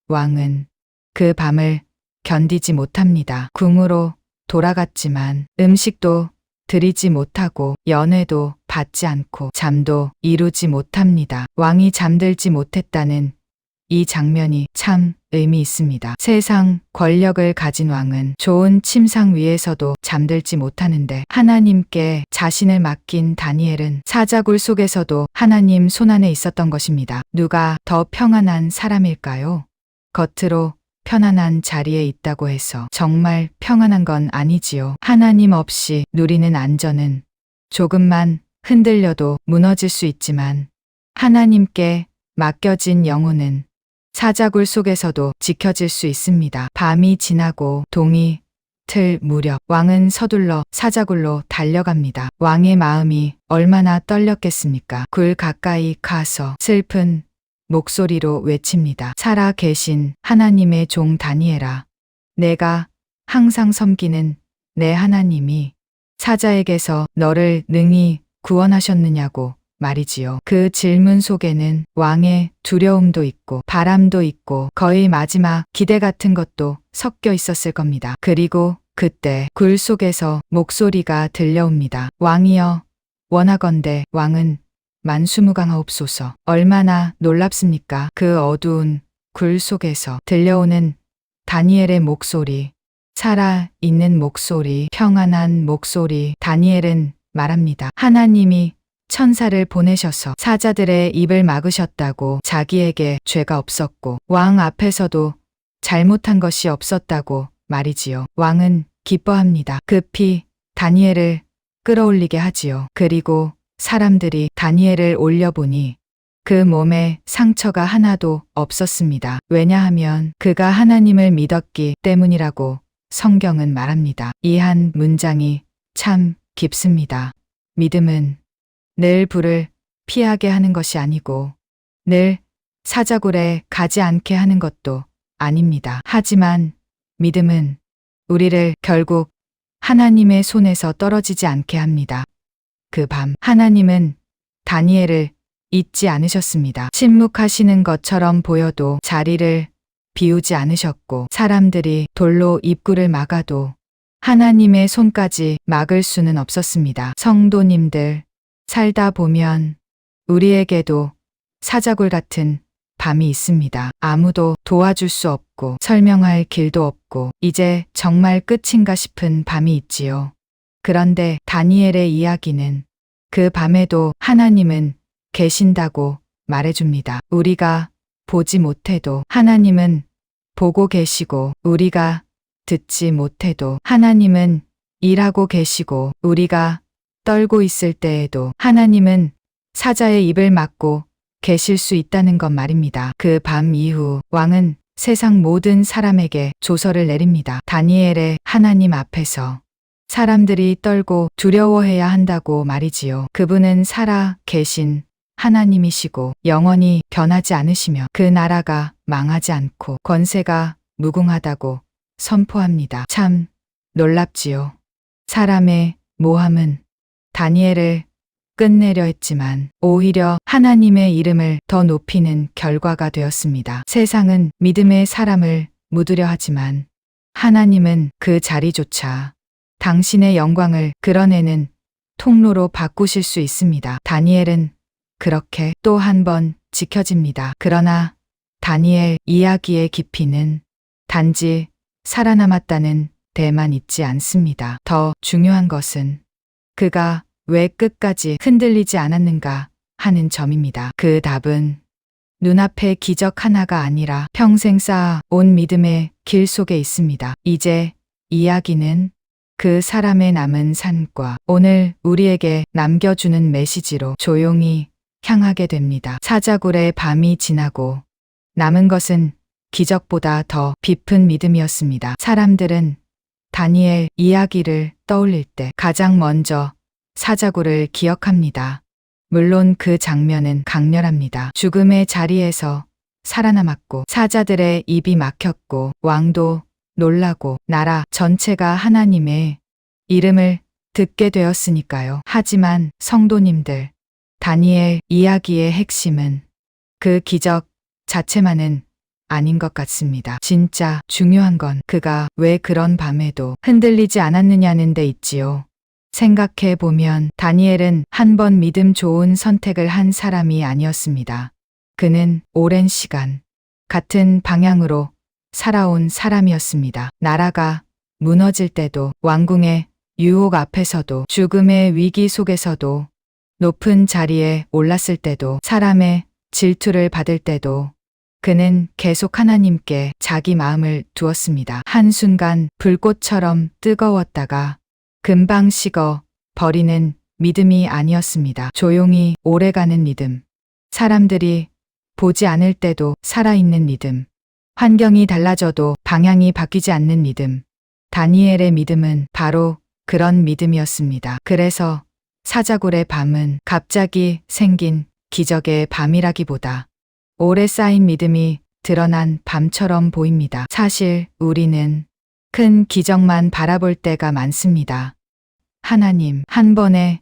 왕은 그 밤을 견디지 못합니다. 궁으로 돌아갔지만 음식도 드리지 못하고 연회도 받지 않고 잠도 이루지 못합니다. 왕이 잠들지 못했다는 이 장면이 참 의미 있습니다. 세상 권력을 가진 왕은 좋은 침상 위에서도 잠들지 못하는데 하나님께 자신을 맡긴 다니엘은 사자굴 속에서도 하나님 손안에 있었던 것입니다. 누가 더 평안한 사람일까요? 겉으로 편안한 자리에 있다고 해서 정말 평안한 건 아니지요. 하나님 없이 누리는 안전은 조금만 흔들려도 무너질 수 있지만 하나님께 맡겨진 영혼은 사자굴 속에서도 지켜질 수 있습니다. 밤이 지나고 동이 틀 무렵 왕은 서둘러 사자굴로 달려갑니다. 왕의 마음이 얼마나 떨렸겠습니까? 굴 가까이 가서 슬픈 목소리로 외칩니다. 살아 계신 하나님의 종 다니엘아, 내가 항상 섬기는 내 하나님이 사자에게서 너를 능히 구원하셨느냐고 말이지요. 그 질문 속에는 왕의 두려움도 있고 바람도 있고 거의 마지막 기대 같은 것도 섞여 있었을 겁니다. 그리고 그때 굴 속에서 목소리가 들려옵니다. 왕이여, 원하건대 왕은 만수무강하옵소서. 얼마나 놀랍습니까? 그 어두운 굴 속에서 들려오는 다니엘의 목소리, 살아 있는 목소리, 평안한 목소리. 다니엘은 말합니다. 하나님이 천사를 보내셔서 사자들의 입을 막으셨다고, 자기에게 죄가 없었고 왕 앞에서도 잘못한 것이 없었다고 말이지요. 왕은 기뻐합니다. 급히 다니엘을 끌어올리게 하지요. 그리고 사람들이 다니엘을 올려보니 그 몸에 상처가 하나도 없었습니다. 왜냐하면 그가 하나님을 믿었기 때문이라고 성경은 말합니다. 이 한 문장이 참 깊습니다. 믿음은 늘 불을 피하게 하는 것이 아니고 늘 사자굴에 가지 않게 하는 것도 아닙니다. 하지만 믿음은 우리를 결국 하나님의 손에서 떨어지지 않게 합니다. 그 밤 하나님은 다니엘을 잊지 않으셨습니다. 침묵하시는 것처럼 보여도 자리를 비우지 않으셨고, 사람들이 돌로 입구를 막아도 하나님의 손까지 막을 수는 없었습니다. 성도님들, 살다 보면 우리에게도 사자굴 같은 밤이 있습니다. 아무도 도와줄 수 없고 설명할 길도 없고 이제 정말 끝인가 싶은 밤이 있지요. 그런데 다니엘의 이야기는 그 밤에도 하나님은 계신다고 말해줍니다. 우리가 보지 못해도 하나님은 보고 계시고, 우리가 듣지 못해도 하나님은 일하고 계시고, 우리가 떨고 있을 때에도 하나님은 사자의 입을 막고 계실 수 있다는 것 말입니다. 그 밤 이후 왕은 세상 모든 사람에게 조서를 내립니다. 다니엘의 하나님 앞에서 사람들이 떨고 두려워해야 한다고 말이지요. 그분은 살아 계신 하나님이시고 영원히 변하지 않으시며 그 나라가 망하지 않고 권세가 무궁하다고 선포합니다. 참 놀랍지요. 사람의 모함은 다니엘을 끝내려 했지만 오히려 하나님의 이름을 더 높이는 결과가 되었습니다. 세상은 믿음의 사람을 묻으려 하지만 하나님은 그 자리조차 당신의 영광을 드러내는 통로로 바꾸실 수 있습니다. 다니엘은 그렇게 또 한 번 지켜집니다. 그러나 다니엘 이야기의 깊이는 단지 살아남았다는 데만 있지 않습니다. 더 중요한 것은 그가 왜 끝까지 흔들리지 않았는가 하는 점입니다. 그 답은 눈앞의 기적 하나가 아니라 평생 쌓아온 믿음의 길 속에 있습니다. 이제 이야기는 그 사람의 남은 산과 오늘 우리에게 남겨주는 메시지로 조용히 향하게 됩니다. 사자굴의 밤이 지나고 남은 것은 기적보다 더 깊은 믿음이었습니다. 사람들은 다니엘 이야기를 떠올릴 때 가장 먼저 사자굴을 기억합니다. 물론 그 장면은 강렬합니다. 죽음의 자리에서 살아남았고 사자들의 입이 막혔고 왕도 놀라고 나라 전체가 하나님의 이름을 듣게 되었으니까요. 하지만 성도님들, 다니엘 이야기의 핵심은 그 기적 자체만은 아닌 것 같습니다. 진짜 중요한 건 그가 왜 그런 밤에도 흔들리지 않았느냐는 데 있지요. 생각해 보면 다니엘은 한 번 믿음 좋은 선택을 한 사람이 아니었습니다. 그는 오랜 시간 같은 방향으로 살아온 사람이었습니다. 나라가 무너질 때도, 왕궁의 유혹 앞에서도, 죽음의 위기 속에서도, 높은 자리에 올랐을 때도, 사람의 질투를 받을 때도 그는 계속 하나님께 자기 마음을 두었습니다. 한순간 불꽃처럼 뜨거웠다가 금방 식어 버리는 믿음이 아니었습니다. 조용히 오래가는 믿음. 사람들이 보지 않을 때도 살아있는 믿음. 환경이 달라져도 방향이 바뀌지 않는 믿음. 다니엘의 믿음은 바로 그런 믿음이었습니다. 그래서 사자굴의 밤은 갑자기 생긴 기적의 밤이라기보다 오래 쌓인 믿음이 드러난 밤처럼 보입니다. 사실 우리는 큰 기적만 바라볼 때가 많습니다. 하나님, 한 번에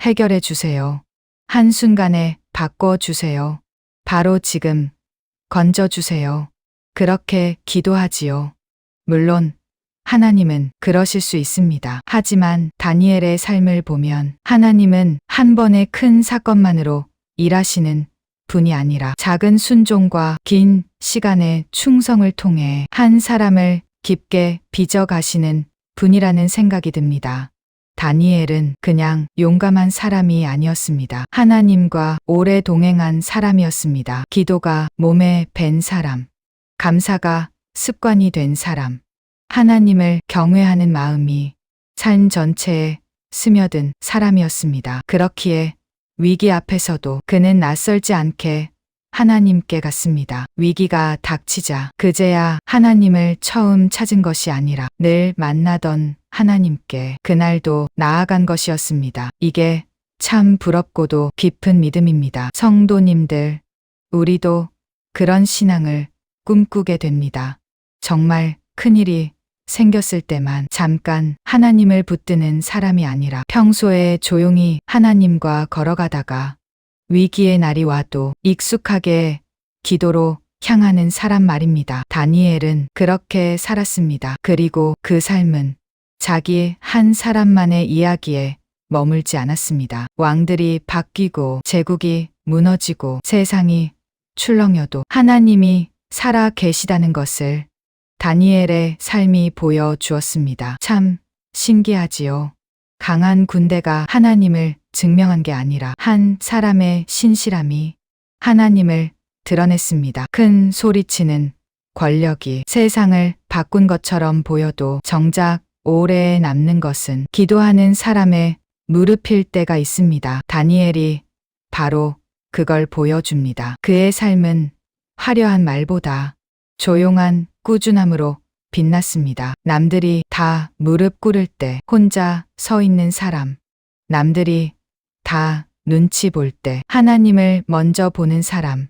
해결해 주세요. 한순간에 바꿔 주세요. 바로 지금, 건져 주세요. 그렇게 기도하지요. 물론, 하나님은 그러실 수 있습니다. 하지만 다니엘의 삶을 보면 하나님은 한 번의 큰 사건만으로 일하시는 분이 아니라 작은 순종과 긴 시간의 충성을 통해 한 사람을 깊게 빚어가시는 분이라는 생각이 듭니다. 다니엘은 그냥 용감한 사람이 아니었습니다. 하나님과 오래 동행한 사람이었습니다. 기도가 몸에 밴 사람, 감사가 습관이 된 사람, 하나님을 경외하는 마음이 삶 전체에 스며든 사람이었습니다. 그렇기에 위기 앞에서도 그는 낯설지 않게 하나님께 갔습니다. 위기가 닥치자 그제야 하나님을 처음 찾은 것이 아니라 늘 만나던 하나님께 그날도 나아간 것이었습니다. 이게 참 부럽고도 깊은 믿음입니다. 성도님들, 우리도 그런 신앙을 꿈꾸게 됩니다. 정말 큰일이 생겼을 때만 잠깐 하나님을 붙드는 사람이 아니라 평소에 조용히 하나님과 걸어가다가 위기의 날이 와도 익숙하게 기도로 향하는 사람 말입니다. 다니엘은 그렇게 살았습니다. 그리고 그 삶은 자기 한 사람만의 이야기에 머물지 않았습니다. 왕들이 바뀌고 제국이 무너지고 세상이 출렁여도 하나님이 살아 계시다는 것을 다니엘의 삶이 보여주었습니다. 참 신기하지요. 강한 군대가 하나님을 증명한 게 아니라 한 사람의 신실함이 하나님을 드러냈습니다. 큰 소리치는 권력이 세상을 바꾼 것처럼 보여도 정작 오래 남는 것은 기도하는 사람의 무릎일 때가 있습니다. 다니엘이 바로 그걸 보여줍니다. 그의 삶은 화려한 말보다 조용한 꾸준함으로 빛났습니다. 남들이 다 무릎 꿇을 때 혼자 서 있는 사람, 남들이 다 눈치 볼 때 하나님을 먼저 보는 사람,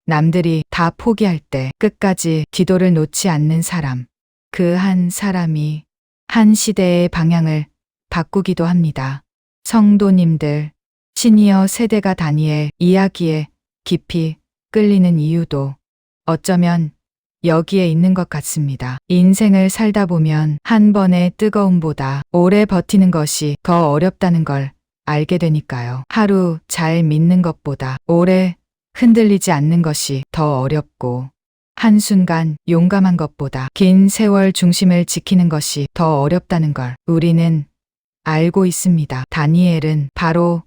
남들이 다 포기할 때 끝까지 기도를 놓지 않는 사람, 그 한 사람이 한 시대의 방향을 바꾸기도 합니다. 성도님들, 시니어 세대가 다니엘 이야기에 깊이 끌리는 이유도 어쩌면 여기에 있는 것 같습니다. 인생을 살다 보면 한 번의 뜨거움보다 오래 버티는 것이 더 어렵다는 걸 알게 되니까요. 하루 잘 믿는 것보다 오래 흔들리지 않는 것이 더 어렵고 한순간 용감한 것보다 긴 세월 중심을 지키는 것이 더 어렵다는 걸 우리는 알고 있습니다. 다니엘은 바로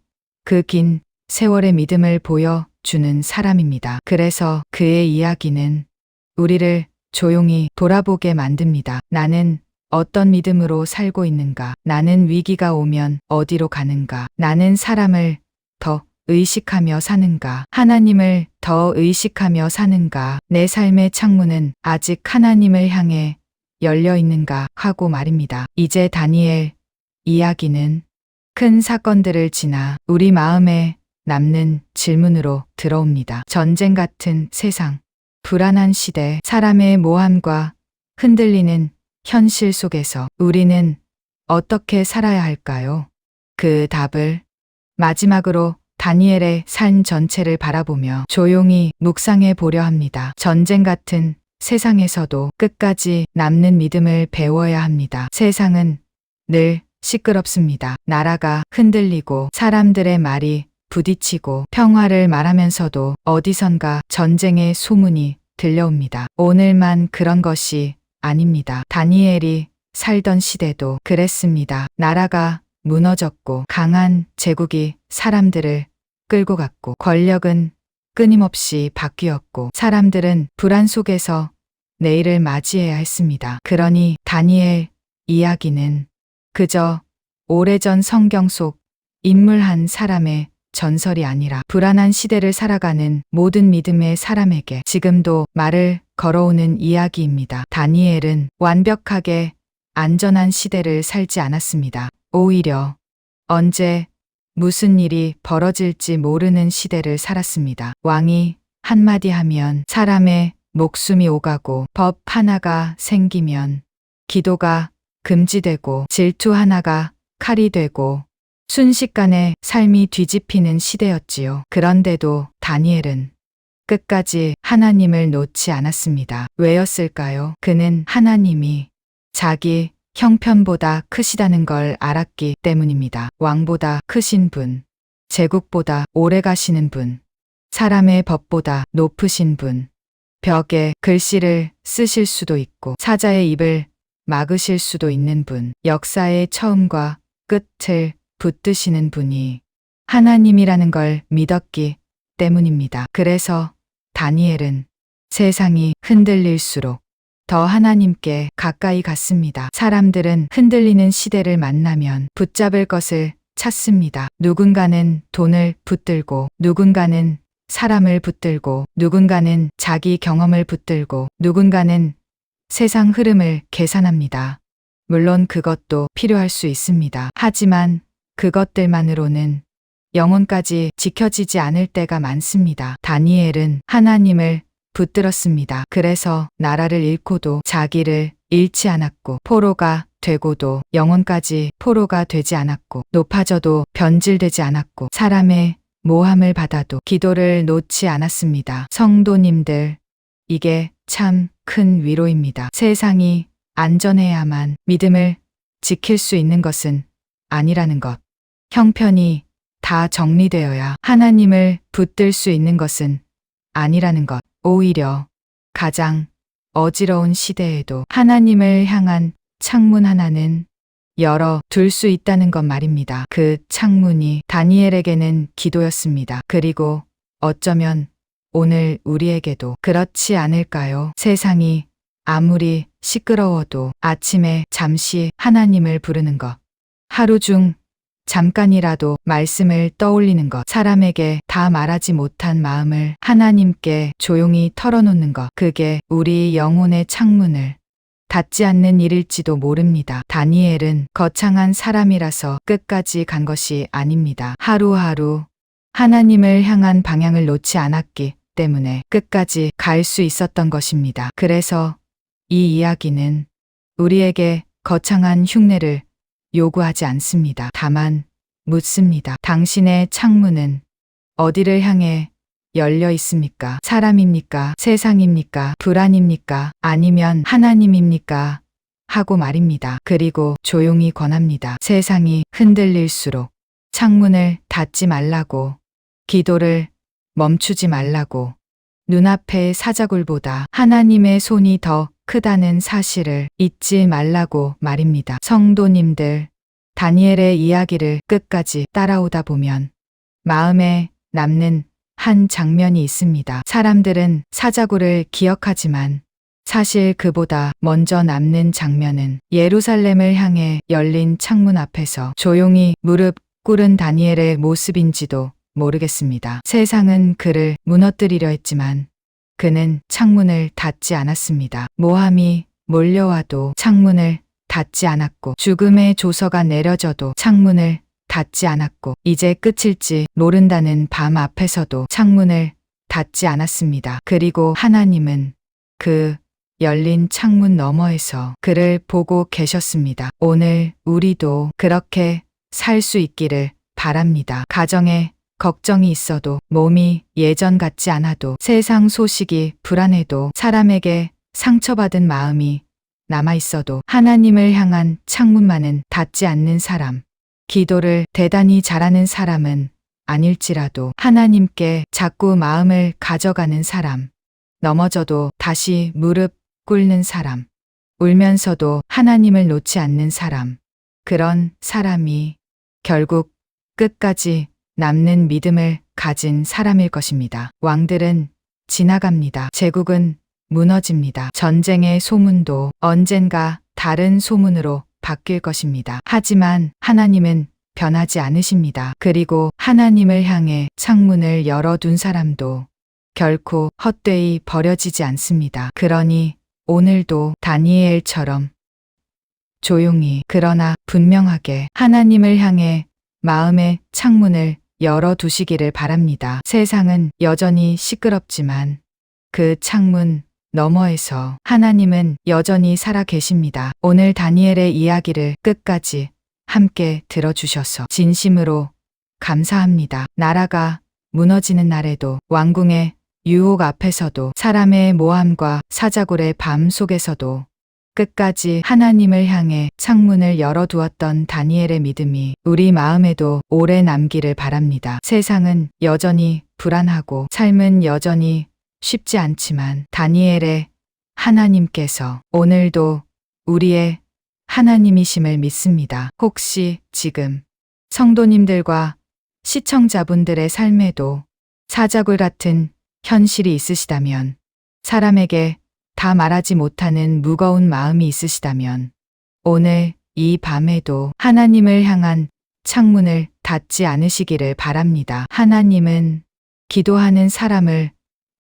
그 긴 세월의 믿음을 보여주는 사람입니다. 그래서 그의 이야기는 우리를 조용히 돌아보게 만듭니다. 나는 어떤 믿음으로 살고 있는가? 나는 위기가 오면 어디로 가는가? 나는 사람을 더 의식하며 사는가? 하나님을 더 의식하며 사는가? 내 삶의 창문은 아직 하나님을 향해 열려 있는가? 하고 말입니다. 이제 다니엘 이야기는 큰 사건들을 지나 우리 마음에 남는 질문으로 들어옵니다. 전쟁 같은 세상, 불안한 시대, 사람의 모함과 흔들리는 현실 속에서 우리는 어떻게 살아야 할까요? 그 답을 마지막으로 다니엘의 삶 전체를 바라보며 조용히 묵상해 보려 합니다. 전쟁 같은 세상에서도 끝까지 남는 믿음을 배워야 합니다. 세상은 늘 시끄럽습니다. 나라가 흔들리고 사람들의 말이 부딪히고 평화를 말하면서도 어디선가 전쟁의 소문이 들려옵니다. 오늘만 그런 것이 아닙니다. 다니엘이 살던 시대도 그랬습니다. 나라가 무너졌고 강한 제국이 사람들을 끌고 갔고 권력은 끊임없이 바뀌었고 사람들은 불안 속에서 내일을 맞이해야 했습니다. 그러니 다니엘 이야기는 그저 오래전 성경 속 인물 한 사람의 전설이 아니라 불안한 시대를 살아가는 모든 믿음의 사람에게 지금도 말을 걸어오는 이야기입니다. 다니엘은 완벽하게 안전한 시대를 살지 않았습니다. 오히려 언제 무슨 일이 벌어질지 모르는 시대를 살았습니다. 왕이 한마디 하면 사람의 목숨이 오가고 법 하나가 생기면 기도가 금지되고 질투 하나가 칼이 되고 순식간에 삶이 뒤집히는 시대였지요. 그런데도 다니엘은 끝까지 하나님을 놓지 않았습니다. 왜였을까요? 그는 하나님이 자기 형편보다 크시다는 걸 알았기 때문입니다. 왕보다 크신 분, 제국보다 오래 가시는 분, 사람의 법보다 높으신 분, 벽에 글씨를 쓰실 수도 있고 사자의 입을 막으실 수도 있는 분, 역사의 처음과 끝을 붙드시는 분이 하나님이라는 걸 믿었기 때문입니다. 그래서 다니엘은 세상이 흔들릴수록 더 하나님께 가까이 갔습니다. 사람들은 흔들리는 시대를 만나면 붙잡을 것을 찾습니다. 누군가는 돈을 붙들고, 누군가는 사람을 붙들고, 누군가는 자기 경험을 붙들고, 누군가는 세상 흐름을 계산합니다. 물론 그것도 필요할 수 있습니다. 하지만 그것들만으로는 영혼까지 지켜지지 않을 때가 많습니다. 다니엘은 하나님을 붙들었습니다. 그래서 나라를 잃고도 자기를 잃지 않았고, 포로가 되고도 영혼까지 포로가 되지 않았고, 높아져도 변질되지 않았고, 사람의 모함을 받아도 기도를 놓지 않았습니다. 성도님들, 이게 참 큰 위로입니다. 세상이 안전해야만 믿음을 지킬 수 있는 것은 아니라는 것. 형편이 다 정리되어야 하나님을 붙들 수 있는 것은 아니라는 것. 오히려 가장 어지러운 시대에도 하나님을 향한 창문 하나는 열어 둘 수 있다는 것 말입니다. 그 창문이 다니엘에게는 기도였습니다. 그리고 어쩌면 오늘 우리에게도 그렇지 않을까요? 세상이 아무리 시끄러워도 아침에 잠시 하나님을 부르는 것, 하루 중 잠깐이라도 말씀을 떠올리는 것, 사람에게 다 말하지 못한 마음을 하나님께 조용히 털어놓는 것, 그게 우리 영혼의 창문을 닫지 않는 일일지도 모릅니다. 다니엘은 거창한 사람이라서 끝까지 간 것이 아닙니다. 하루하루 하나님을 향한 방향을 놓지 않았기 때문에 끝까지 갈 수 있었던 것입니다. 그래서 이 이야기는 우리에게 거창한 흉내를 요구하지 않습니다. 다만 묻습니다. 당신의 창문은 어디를 향해 열려 있습니까? 사람입니까? 세상입니까? 불안입니까? 아니면 하나님입니까? 하고 말입니다. 그리고 조용히 권합니다. 세상이 흔들릴수록 창문을 닫지 말라고, 기도를 멈추지 말라고, 눈앞의 사자굴보다 하나님의 손이 더 크다는 사실을 잊지 말라고 말입니다. 성도님들, 다니엘의 이야기를 끝까지 따라오다 보면 마음에 남는 한 장면이 있습니다. 사람들은 사자굴을 기억하지만 사실 그보다 먼저 남는 장면은 예루살렘을 향해 열린 창문 앞에서 조용히 무릎 꿇은 다니엘의 모습인지도 모르겠습니다. 세상은 그를 무너뜨리려 했지만 그는 창문을 닫지 않았습니다. 모함이 몰려와도 창문을 닫지 않았고, 죽음의 조서가 내려져도 창문을 닫지 않았고, 이제 끝일지 모른다는 밤 앞에서도 창문을 닫지 않았습니다. 그리고 하나님은 그 열린 창문 너머에서 그를 보고 계셨습니다. 오늘 우리도 그렇게 살 수 있기를 바랍니다. 가정에 걱정이 있어도, 몸이 예전 같지 않아도, 세상 소식이 불안해도, 사람에게 상처받은 마음이 남아있어도 하나님을 향한 창문만은 닫지 않는 사람, 기도를 대단히 잘하는 사람은 아닐지라도 하나님께 자꾸 마음을 가져가는 사람, 넘어져도 다시 무릎 꿇는 사람, 울면서도 하나님을 놓지 않는 사람, 그런 사람이 결국 끝까지 남는 믿음을 가진 사람일 것입니다. 왕들은 지나갑니다. 제국은 무너집니다. 전쟁의 소문도 언젠가 다른 소문으로 바뀔 것입니다. 하지만 하나님은 변하지 않으십니다. 그리고 하나님을 향해 창문을 열어둔 사람도 결코 헛되이 버려지지 않습니다. 그러니 오늘도 다니엘처럼 조용히 그러나 분명하게 하나님을 향해 마음의 창문을 열어두시기를 바랍니다. 세상은 여전히 시끄럽지만 그 창문 너머에서 하나님은 여전히 살아 계십니다. 오늘 다니엘의 이야기를 끝까지 함께 들어주셔서 진심으로 감사합니다. 나라가 무너지는 날에도, 왕궁의 유혹 앞에서도, 사람의 모함과 사자굴의 밤 속에서도 끝까지 하나님을 향해 창문을 열어두었던 다니엘의 믿음이 우리 마음에도 오래 남기를 바랍니다. 세상은 여전히 불안하고 삶은 여전히 쉽지 않지만 다니엘의 하나님께서 오늘도 우리의 하나님이심을 믿습니다. 혹시 지금 성도님들과 시청자분들의 삶에도 사자굴 같은 현실이 있으시다면, 사람에게 다 말하지 못하는 무거운 마음이 있으시다면, 오늘 이 밤에도 하나님을 향한 창문을 닫지 않으시기를 바랍니다. 하나님은 기도하는 사람을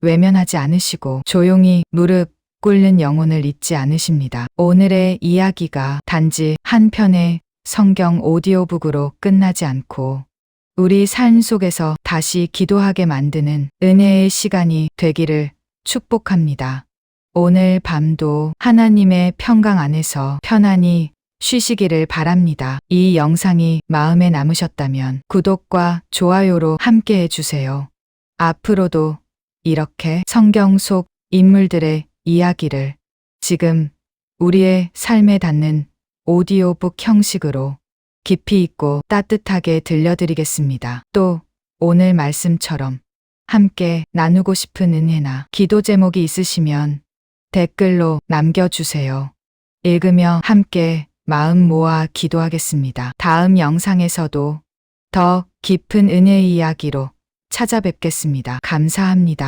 외면하지 않으시고 조용히 무릎 꿇는 영혼을 잊지 않으십니다. 오늘의 이야기가 단지 한 편의 성경 오디오북으로 끝나지 않고 우리 삶 속에서 다시 기도하게 만드는 은혜의 시간이 되기를 축복합니다. 오늘 밤도 하나님의 평강 안에서 편안히 쉬시기를 바랍니다. 이 영상이 마음에 남으셨다면 구독과 좋아요로 함께 해주세요. 앞으로도 이렇게 성경 속 인물들의 이야기를 지금 우리의 삶에 닿는 오디오북 형식으로 깊이 있고 따뜻하게 들려드리겠습니다. 또 오늘 말씀처럼 함께 나누고 싶은 은혜나 기도 제목이 있으시면 댓글로 남겨주세요. 읽으며 함께 마음 모아 기도하겠습니다. 다음 영상에서도 더 깊은 은혜의 이야기로 찾아뵙겠습니다. 감사합니다.